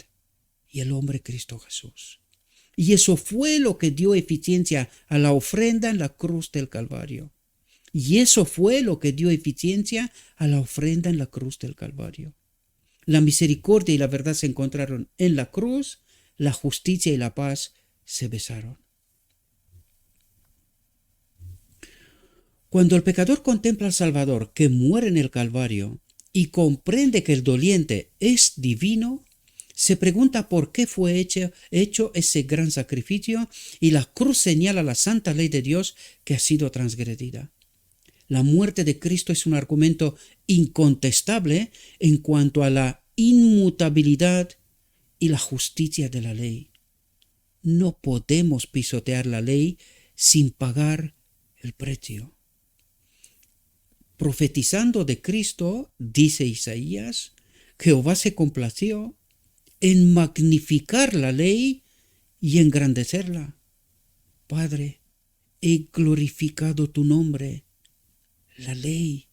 [SPEAKER 1] y el hombre Cristo Jesús. Y eso fue lo que dio eficiencia a la ofrenda en la cruz del Calvario. Y eso fue lo que dio eficiencia a la ofrenda en la cruz del Calvario. La misericordia y la verdad se encontraron en la cruz, la justicia y la paz se besaron. Cuando el pecador contempla al Salvador que muere en el Calvario y comprende que el doliente es divino, se pregunta por qué fue hecho ese gran sacrificio, y la cruz señala la santa ley de Dios que ha sido transgredida. La muerte de Cristo es un argumento incontestable en cuanto a la inmutabilidad y la justicia de la ley. No podemos pisotear la ley sin pagar el precio. Profetizando de Cristo, dice Isaías, Jehová se complació en magnificar la ley y engrandecerla. Padre, he glorificado tu nombre, la ley.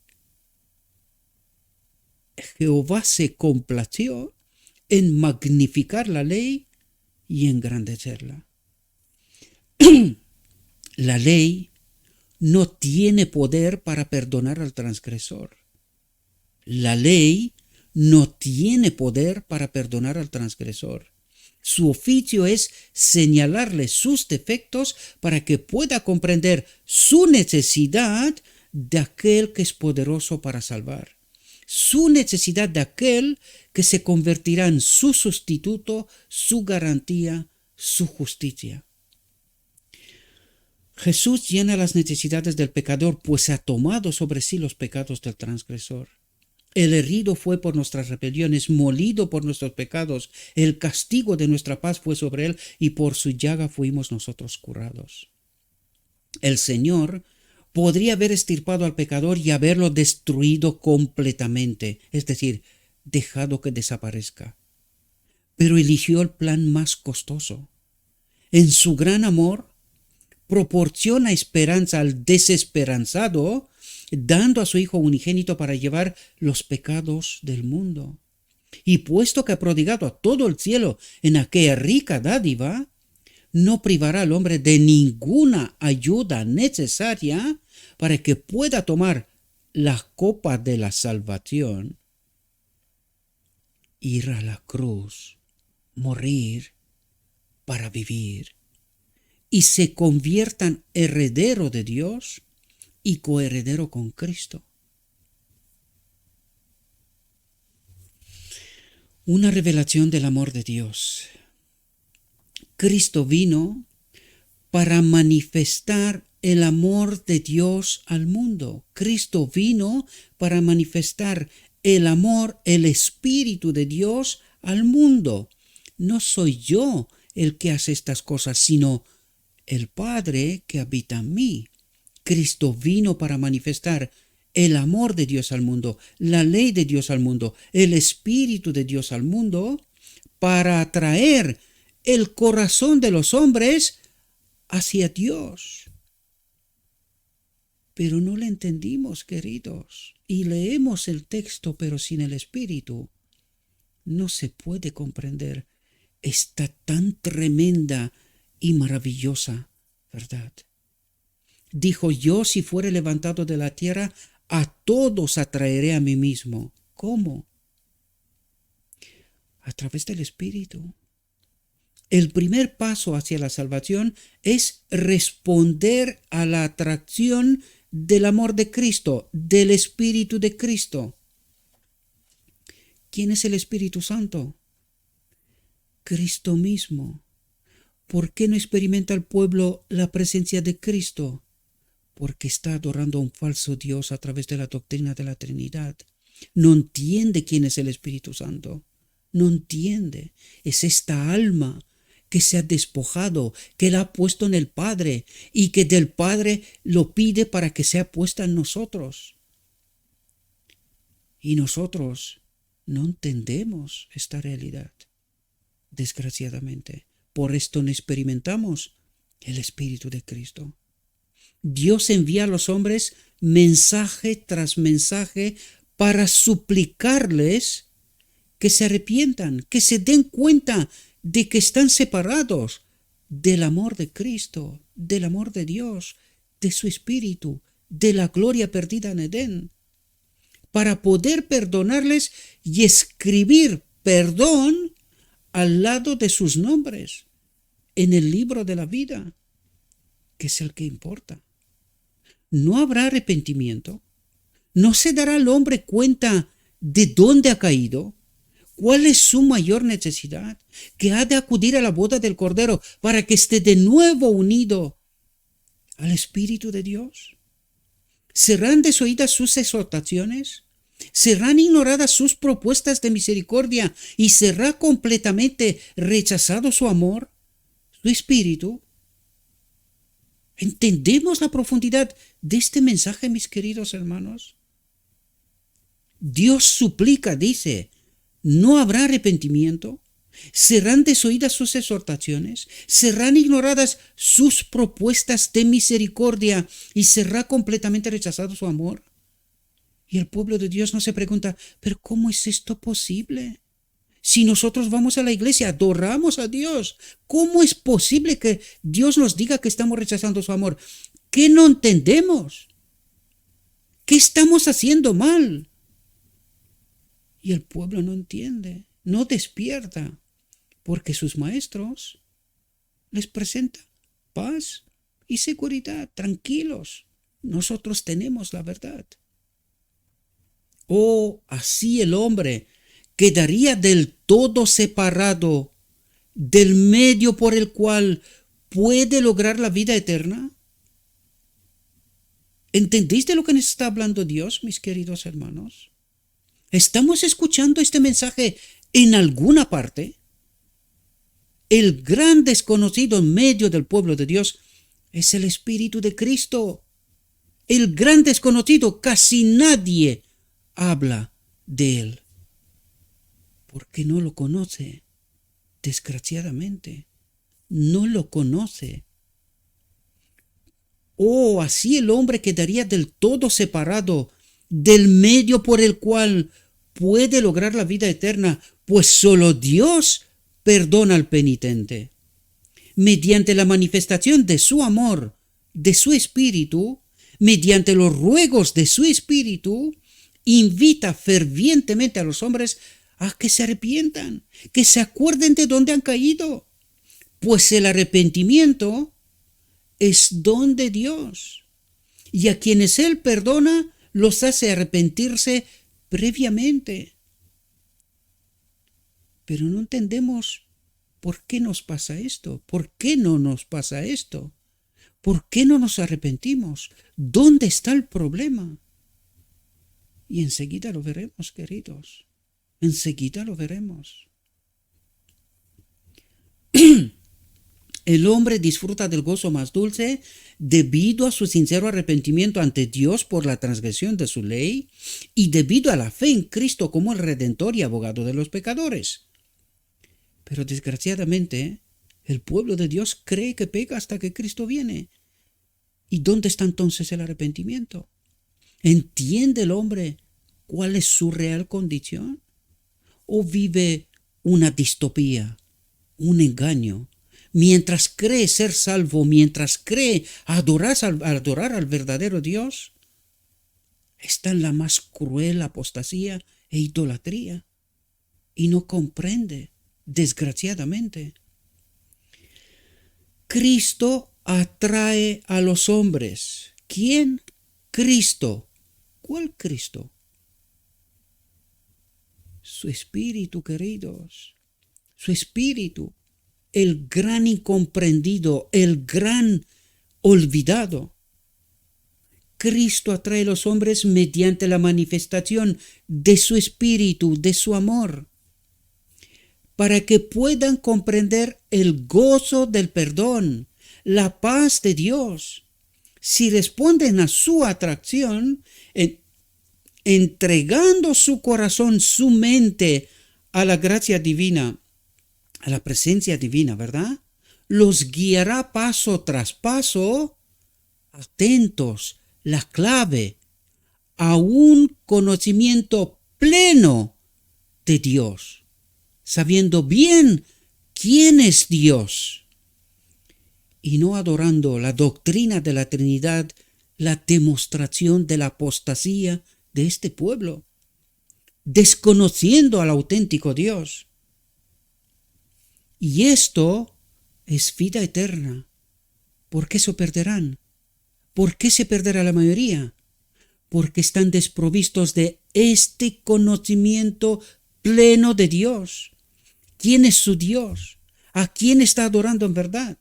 [SPEAKER 1] Jehová se complació en magnificar la ley y engrandecerla. La ley no tiene poder para perdonar al transgresor. La ley no tiene poder para perdonar al transgresor. Su oficio es señalarle sus defectos para que pueda comprender su necesidad de aquel que es poderoso para salvar. Su necesidad de aquel que se convertirá en su sustituto, su garantía, su justicia. Jesús llena las necesidades del pecador, pues ha tomado sobre sí los pecados del transgresor. El herido fue por nuestras rebeliones, molido por nuestros pecados. El castigo de nuestra paz fue sobre él, y por su llaga fuimos nosotros curados. El Señor podría haber extirpado al pecador y haberlo destruido completamente, es decir, dejado que desaparezca. Pero eligió el plan más costoso. En su gran amor, proporciona esperanza al desesperanzado, dando a su Hijo unigénito para llevar los pecados del mundo. Y puesto que ha prodigado a todo el cielo en aquella rica dádiva, no privará al hombre de ninguna ayuda necesaria para que pueda tomar la copa de la salvación, ir a la cruz, morir para vivir, y se conviertan heredero de Dios y coheredero con Cristo. Una revelación del amor de Dios. Cristo vino para manifestar el amor de Dios al mundo. Cristo vino para manifestar el amor, el Espíritu de Dios al mundo. No soy yo el que hace estas cosas, sino el Padre que habita en mí. Cristo vino para manifestar el amor de Dios al mundo, la ley de Dios al mundo, el Espíritu de Dios al mundo, para atraer el corazón de los hombres hacia Dios. Pero no le entendimos, queridos, y leemos el texto, pero sin el Espíritu. No se puede comprender esta tan tremenda y maravillosa verdad. Dijo: yo, si fuere levantado de la tierra, a todos atraeré a mí mismo. ¿Cómo? A través del Espíritu. El primer paso hacia la salvación es responder a la atracción del amor de Cristo, del Espíritu de Cristo. ¿Quién es el Espíritu Santo? Cristo mismo. ¿Por qué no experimenta el pueblo la presencia de Cristo? Porque está adorando a un falso Dios a través de la doctrina de la Trinidad. No entiende quién es el Espíritu Santo. No entiende. Es esta alma que se ha despojado, que la ha puesto en el Padre y que del Padre lo pide para que sea puesta en nosotros. Y nosotros no entendemos esta realidad, desgraciadamente. Por esto no experimentamos el Espíritu de Cristo. Dios envía a los hombres mensaje tras mensaje para suplicarles que se arrepientan, que se den cuenta de que están separados del amor de Cristo, del amor de Dios, de su Espíritu, de la gloria perdida en Edén, para poder perdonarles y escribir perdón al lado de sus nombres en el libro de la vida, que es el que importa. No habrá arrepentimiento, no se dará al hombre cuenta de dónde ha caído, cuál es su mayor necesidad, que ha de acudir a la boda del Cordero para que esté de nuevo unido al Espíritu de Dios. ¿Serán desoídas sus exhortaciones? ¿Serán ignoradas sus propuestas de misericordia y será completamente rechazado su amor, su Espíritu? ¿Entendemos la profundidad de este mensaje, mis queridos hermanos? Dios suplica, dice, no habrá arrepentimiento, serán desoídas sus exhortaciones, serán ignoradas sus propuestas de misericordia y será completamente rechazado su amor. Y el pueblo de Dios no se pregunta, ¿pero cómo es esto posible? Si nosotros vamos a la iglesia, adoramos a Dios, ¿cómo es posible que Dios nos diga que estamos rechazando su amor? ¿Qué no entendemos? ¿Qué estamos haciendo mal? Y el pueblo no entiende, no despierta, porque sus maestros les presentan paz y seguridad, tranquilos. Nosotros tenemos la verdad. Oh, así el hombre quedaría del todo separado del medio por el cual puede lograr la vida eterna. ¿Entendéis de lo que nos está hablando Dios, mis queridos hermanos? ¿Estamos escuchando este mensaje en alguna parte? El gran desconocido en medio del pueblo de Dios Es el Espíritu de Cristo. El gran desconocido, casi nadie habla de él, porque no lo conoce, desgraciadamente, no lo conoce. Oh, así el hombre quedaría del todo separado del medio por el cual puede lograr la vida eterna, pues solo Dios perdona al penitente. Mediante la manifestación de su amor, de su espíritu, mediante los ruegos de su espíritu, invita fervientemente a los hombres a que se arrepientan, que se acuerden de dónde han caído, pues el arrepentimiento es don de Dios, y a quienes Él perdona los hace arrepentirse previamente. Pero no entendemos por qué nos pasa esto, por qué no nos pasa esto, por qué no nos arrepentimos, dónde está el problema. Y enseguida lo veremos, queridos, enseguida lo veremos. El hombre disfruta del gozo más dulce debido a su sincero arrepentimiento ante Dios por la transgresión de su ley y debido a la fe en Cristo como el Redentor y abogado de los pecadores. Pero desgraciadamente, el pueblo de Dios cree que peca hasta que Cristo viene. ¿Y dónde está entonces el arrepentimiento? ¿Entiende el hombre cuál es su real condición? ¿O vive una distopía, un engaño? Mientras cree ser salvo, mientras cree adorar al verdadero Dios, está en la más cruel apostasía e idolatría y no comprende, desgraciadamente. Cristo atrae a los hombres. ¿Quién? Cristo. ¿Cuál Cristo? Su espíritu, queridos, su espíritu. El gran incomprendido, el gran olvidado. Cristo atrae a los hombres mediante la manifestación de su espíritu, de su amor, para que puedan comprender el gozo del perdón, la paz de Dios. Si responden a su atracción, entregando su corazón, su mente a la gracia divina, a la presencia divina, ¿verdad? Los guiará paso tras paso, atentos, la clave, a un conocimiento pleno de Dios, sabiendo bien quién es Dios, y no adorando la doctrina de la Trinidad, la demostración de la apostasía de este pueblo, desconociendo al auténtico Dios. Y esto es vida eterna. ¿Por qué se perderán? ¿Por qué se perderá la mayoría? Porque están desprovistos de este conocimiento pleno de Dios. ¿Quién es su Dios? ¿A quién está adorando en verdad?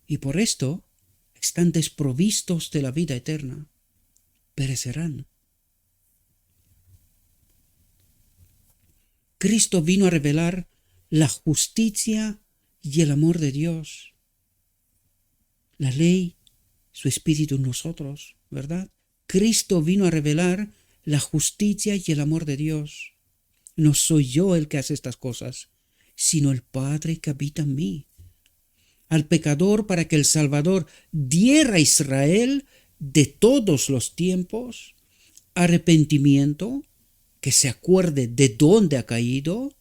[SPEAKER 1] Y por esto están desprovistos de la vida eterna. Perecerán. Cristo vino a revelar la justicia y el amor de Dios. La ley, su espíritu en nosotros, ¿verdad? Cristo vino a revelar la justicia y el amor de Dios. No soy yo el que hace estas cosas, sino el Padre que habita en mí. Al pecador para que el Salvador diera a Israel de todos los tiempos arrepentimiento, que se acuerde de dónde ha caído,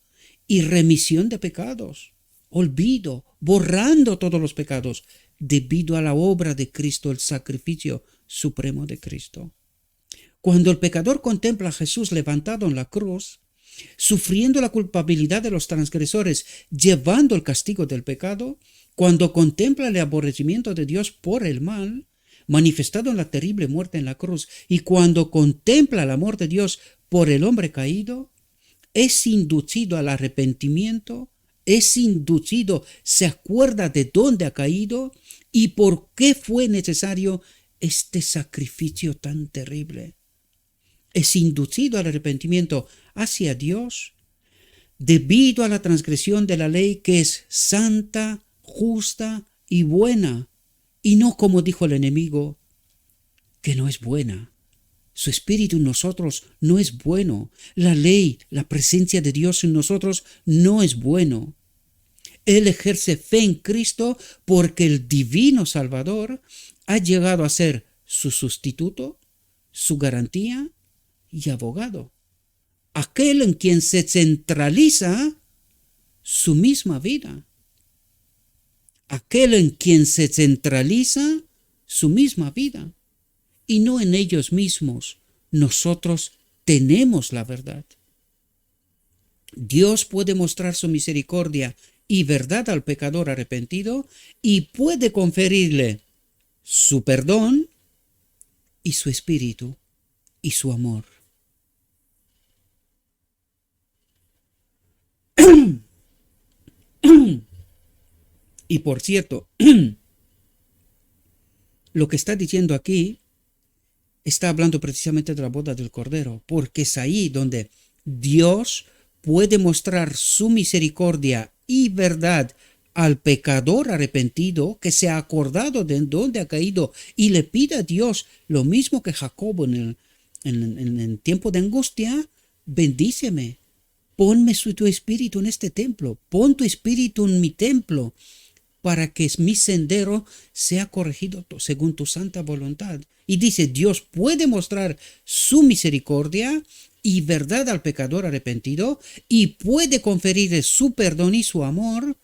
[SPEAKER 1] y remisión de pecados, olvido, borrando todos los pecados, debido a la obra de Cristo, el sacrificio supremo de Cristo. Cuando el pecador contempla a Jesús levantado en la cruz, sufriendo la culpabilidad de los transgresores, llevando el castigo del pecado, cuando contempla el aborrecimiento de Dios por el mal, manifestado en la terrible muerte en la cruz, y cuando contempla el amor de Dios por el hombre caído, es inducido al arrepentimiento, es inducido, se acuerda de dónde ha caído y por qué fue necesario este sacrificio tan terrible. Es inducido al arrepentimiento hacia Dios debido a la transgresión de la ley que es santa, justa y buena, y no como dijo el enemigo, que no es buena. Su espíritu en nosotros no es bueno. La ley, la presencia de Dios en nosotros no es bueno. Él ejerce fe en Cristo porque el divino Salvador ha llegado a ser su sustituto, su garantía y abogado. Aquel en quien se centraliza su misma vida. Aquel en quien se centraliza su misma vida. Y no en ellos mismos. Nosotros tenemos la verdad. Dios puede mostrar su misericordia y verdad al pecador arrepentido y puede conferirle su perdón y su espíritu y su amor. Y por cierto, lo que está diciendo aquí está hablando precisamente de la boda del Cordero, porque es ahí donde Dios puede mostrar su misericordia y verdad al pecador arrepentido que se ha acordado de dónde ha caído y le pide a Dios lo mismo que Jacobo en el tiempo de angustia: bendíceme, ponme tu espíritu en este templo, pon tu espíritu en mi templo, para que mi sendero sea corregido según tu santa voluntad. Y dice, Dios puede mostrar su misericordia y verdad al pecador arrepentido y puede conferirle su perdón y su amor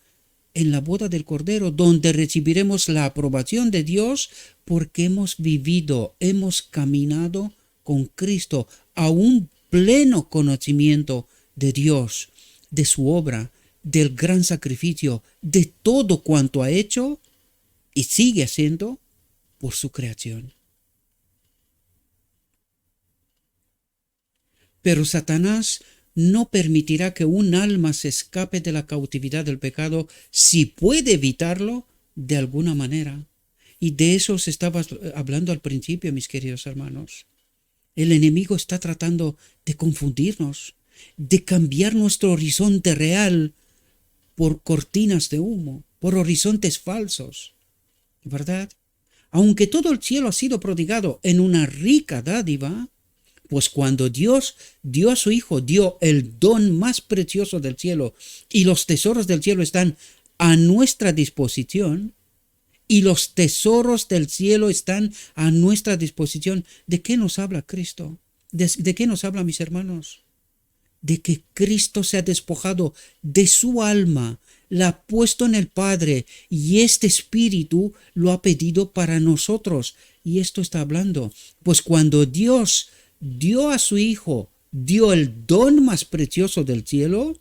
[SPEAKER 1] en la boda del Cordero, donde recibiremos la aprobación de Dios porque hemos vivido, hemos caminado con Cristo a un pleno conocimiento de Dios, de su obra, del gran sacrificio, de todo cuanto ha hecho y sigue haciendo por su creación. Pero Satanás no permitirá que un alma se escape de la cautividad del pecado si puede evitarlo de alguna manera. Y de eso os estaba hablando al principio, mis queridos hermanos. El enemigo está tratando de confundirnos, de cambiar nuestro horizonte real por cortinas de humo, por horizontes falsos, ¿verdad? Aunque todo el cielo ha sido prodigado en una rica dádiva, pues cuando Dios dio a su Hijo, dio el don más precioso del cielo, y los tesoros del cielo están a nuestra disposición, y los tesoros del cielo están a nuestra disposición. ¿De qué nos habla Cristo? ¿De qué nos habla, mis hermanos? De que Cristo se ha despojado de su alma, la ha puesto en el Padre, y este Espíritu lo ha pedido para nosotros. Y esto está hablando, pues cuando Dios dio a su Hijo, dio el don más precioso del cielo,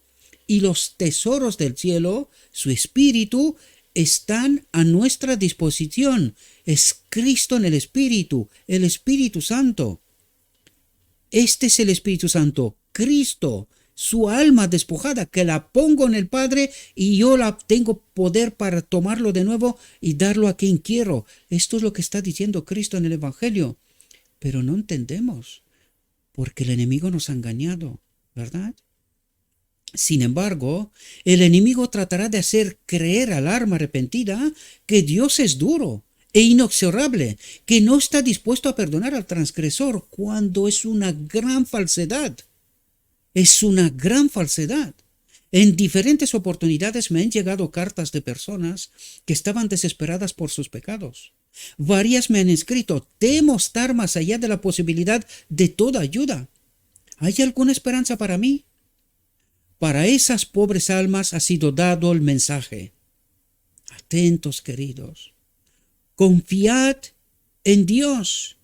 [SPEAKER 1] y los tesoros del cielo, su Espíritu, están a nuestra disposición. Es Cristo en el Espíritu Santo. Este es el Espíritu Santo, Cristo, su alma despojada, que la pongo en el Padre y yo la tengo poder para tomarlo de nuevo y darlo a quien quiero. Esto es lo que está diciendo Cristo en el Evangelio. Pero no entendemos, porque el enemigo nos ha engañado, ¿verdad? Sin embargo, el enemigo tratará de hacer creer al alma arrepentida que Dios es duro e inexorable, que no está dispuesto a perdonar al transgresor, cuando es una gran falsedad. Es una gran falsedad. En diferentes oportunidades me han llegado cartas de personas que estaban desesperadas por sus pecados. Varias me han escrito: temo estar más allá de la posibilidad de toda ayuda. ¿Hay alguna esperanza para mí? Para esas pobres almas ha sido dado el mensaje. Atentos, queridos. Confiad en Dios.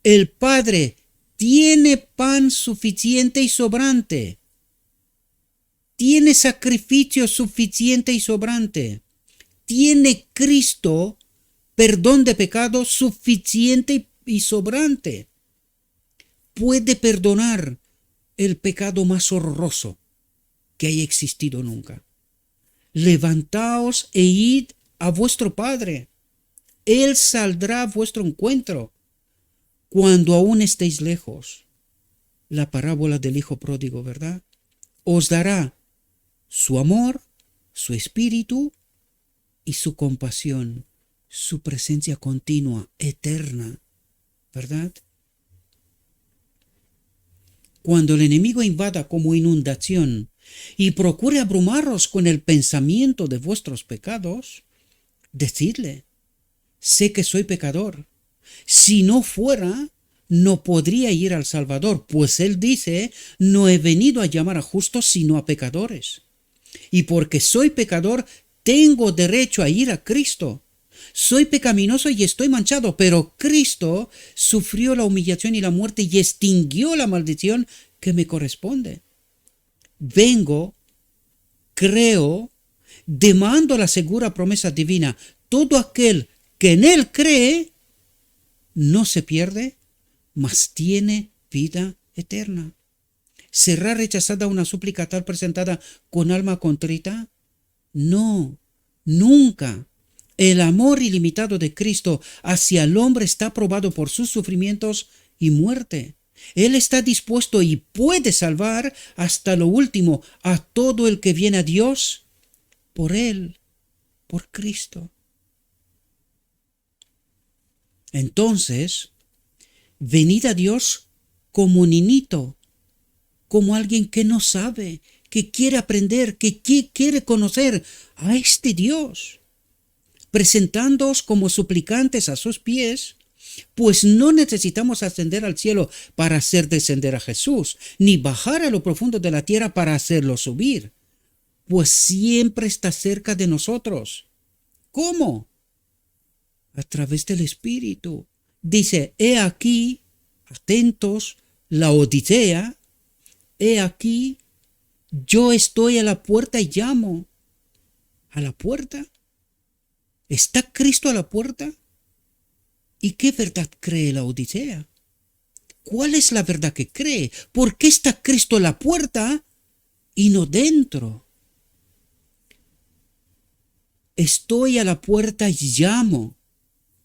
[SPEAKER 1] El Padre tiene pan suficiente y sobrante. Tiene sacrificio suficiente y sobrante. Tiene Cristo perdón de pecados suficiente y sobrante. Puede perdonar el pecado más horroroso que haya existido nunca. Levantaos e id a vuestro Padre. Él saldrá a vuestro encuentro cuando aún estéis lejos. La parábola del Hijo Pródigo, ¿verdad? Os dará su amor, su espíritu y su compasión, su presencia continua, eterna, ¿verdad? Cuando el enemigo invada como inundación y procure abrumaros con el pensamiento de vuestros pecados, decidle, sé que soy pecador. Si no fuera, no podría ir al Salvador, pues él dice, no he venido a llamar a justos sino a pecadores. Y porque soy pecador, tengo derecho a ir a Cristo. Soy pecaminoso y estoy manchado, pero Cristo sufrió la humillación y la muerte y extinguió la maldición que me corresponde. Vengo, creo, demando la segura promesa divina. Todo aquel que en él cree no se pierde, mas tiene vida eterna. ¿Será rechazada una súplica tal presentada con alma contrita? No, nunca. El amor ilimitado de Cristo hacia el hombre está probado por sus sufrimientos y muerte. Él está dispuesto y puede salvar hasta lo último a todo el que viene a Dios por Él, por Cristo. Entonces, venid a Dios como niñito, como alguien que no sabe, que quiere aprender, que quiere conocer a este Dios, presentándoos como suplicantes a sus pies, pues no necesitamos ascender al cielo para hacer descender a Jesús, ni bajar a lo profundo de la tierra para hacerlo subir, pues siempre está cerca de nosotros. ¿Cómo? A través del Espíritu. Dice, he aquí, atentos, la Odisea, he aquí, yo estoy a la puerta y llamo. ¿A la puerta? ¿Está Cristo a la puerta? ¿Y qué verdad cree la Odisea? ¿Cuál es la verdad que cree? ¿Por qué está Cristo a la puerta y no dentro? Estoy a la puerta y llamo.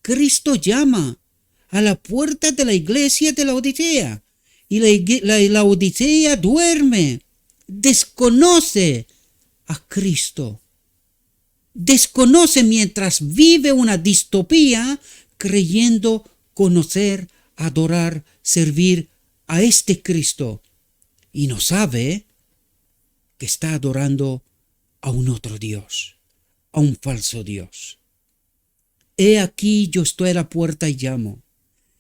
[SPEAKER 1] Cristo llama a la puerta de la iglesia de la Odisea. Y la Odisea duerme, desconoce a Cristo. Desconoce mientras vive una distopía creyendo conocer, adorar, servir a este Cristo. Y no sabe que está adorando a un otro Dios, a un falso Dios. He aquí yo estoy a la puerta y llamo.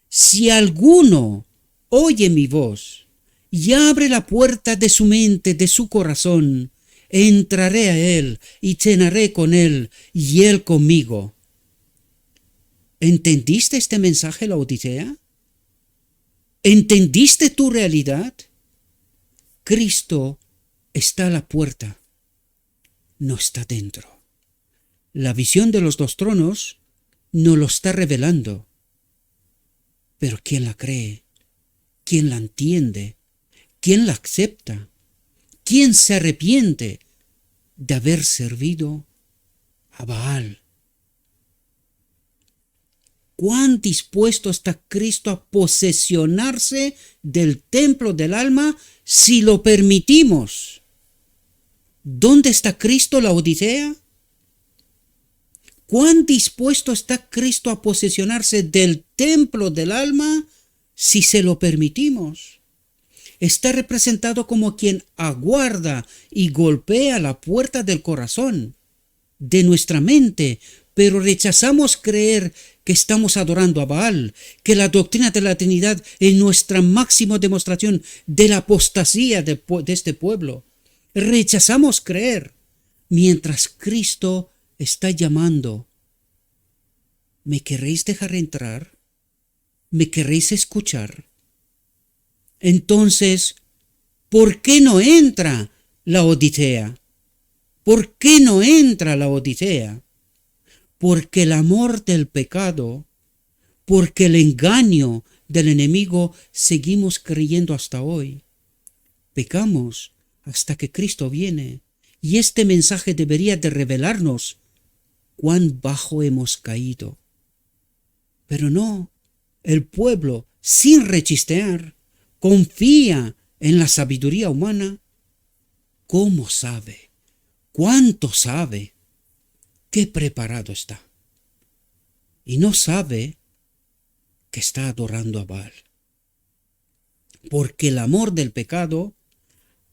[SPEAKER 1] Si alguno oye mi voz y abre la puerta de su mente, de su corazón, entraré a él y cenaré con él y él conmigo. ¿Entendiste este mensaje, la Odisea? ¿Entendiste tu realidad? Cristo está a la puerta, no está dentro. La visión de los dos tronos nos lo está revelando. Pero ¿quién la cree? ¿Quién la entiende? ¿Quién la acepta? ¿Quién se arrepiente de haber servido a Baal? ¿Cuán dispuesto está Cristo a posesionarse del templo del alma si lo permitimos? ¿Dónde está Cristo, la Odisea? ¿Cuán dispuesto está Cristo a posesionarse del templo del alma si se lo permitimos? Está representado como quien aguarda y golpea la puerta del corazón, de nuestra mente, pero rechazamos creer que estamos adorando a Baal, que la doctrina de la Trinidad es nuestra máxima demostración de la apostasía de este pueblo. Rechazamos creer, mientras Cristo está llamando. ¿Me queréis dejar entrar? ¿Me queréis escuchar? Entonces, ¿por qué no entra la Odisea? ¿Por qué no entra la Odisea? Porque el amor del pecado, porque el engaño del enemigo seguimos creyendo hasta hoy. Pecamos hasta que Cristo viene, y este mensaje debería de revelarnos cuán bajo hemos caído. Pero no, el pueblo, sin rechistear, confía en la sabiduría humana. ¿Cómo sabe? ¿Cuánto sabe? ¿Qué preparado está? y no sabe que está adorando a Baal. Porque el amor del pecado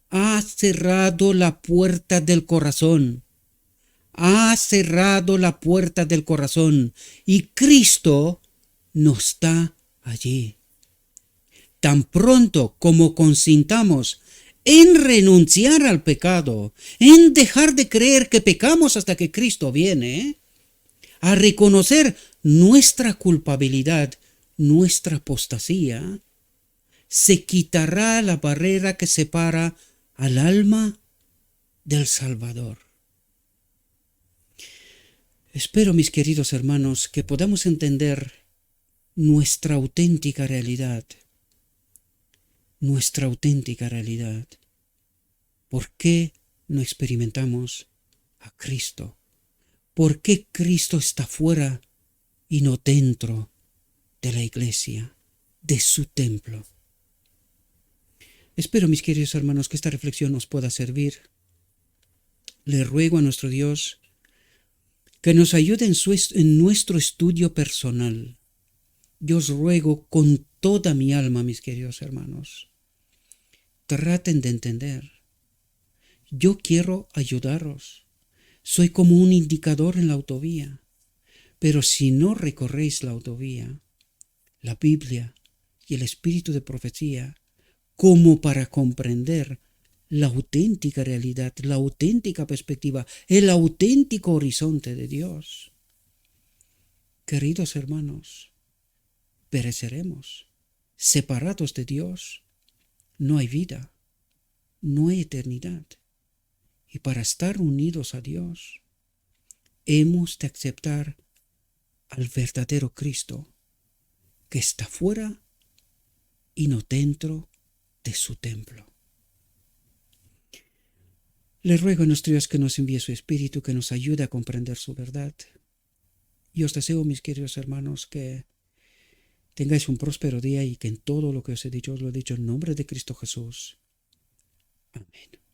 [SPEAKER 1] ha cerrado la puerta del corazón. Ha cerrado la puerta del corazón y Cristo no está allí. Tan pronto como consintamos en renunciar al pecado, en dejar de creer que pecamos hasta que Cristo viene, a reconocer nuestra culpabilidad, nuestra apostasía, se quitará la barrera que separa al alma del Salvador. Espero, mis queridos hermanos, que podamos entender nuestra auténtica realidad. Nuestra auténtica realidad. ¿Por qué no experimentamos a Cristo? ¿Por qué Cristo está fuera y no dentro de la iglesia, de su templo? Espero, mis queridos hermanos, que esta reflexión nos pueda servir. Le ruego a nuestro Dios que nos ayude en nuestro estudio personal. Yo os ruego con toda mi alma, mis queridos hermanos, traten de entender. Yo quiero ayudaros. Soy como un indicador en la autovía. Pero si no recorréis la autovía, la Biblia y el espíritu de profecía, como para comprender la auténtica realidad, la auténtica perspectiva, el auténtico horizonte de Dios, queridos hermanos, pereceremos. Separados de Dios, no hay vida, no hay eternidad. Y para estar unidos a Dios, hemos de aceptar al verdadero Cristo, que está fuera y no dentro de su templo. Le ruego a nuestro Dios que nos envíe su Espíritu, que nos ayude a comprender su verdad. Y os deseo, mis queridos hermanos, que tengáis un próspero día y que en todo lo que os he dicho, os lo he dicho en nombre de Cristo Jesús. Amén.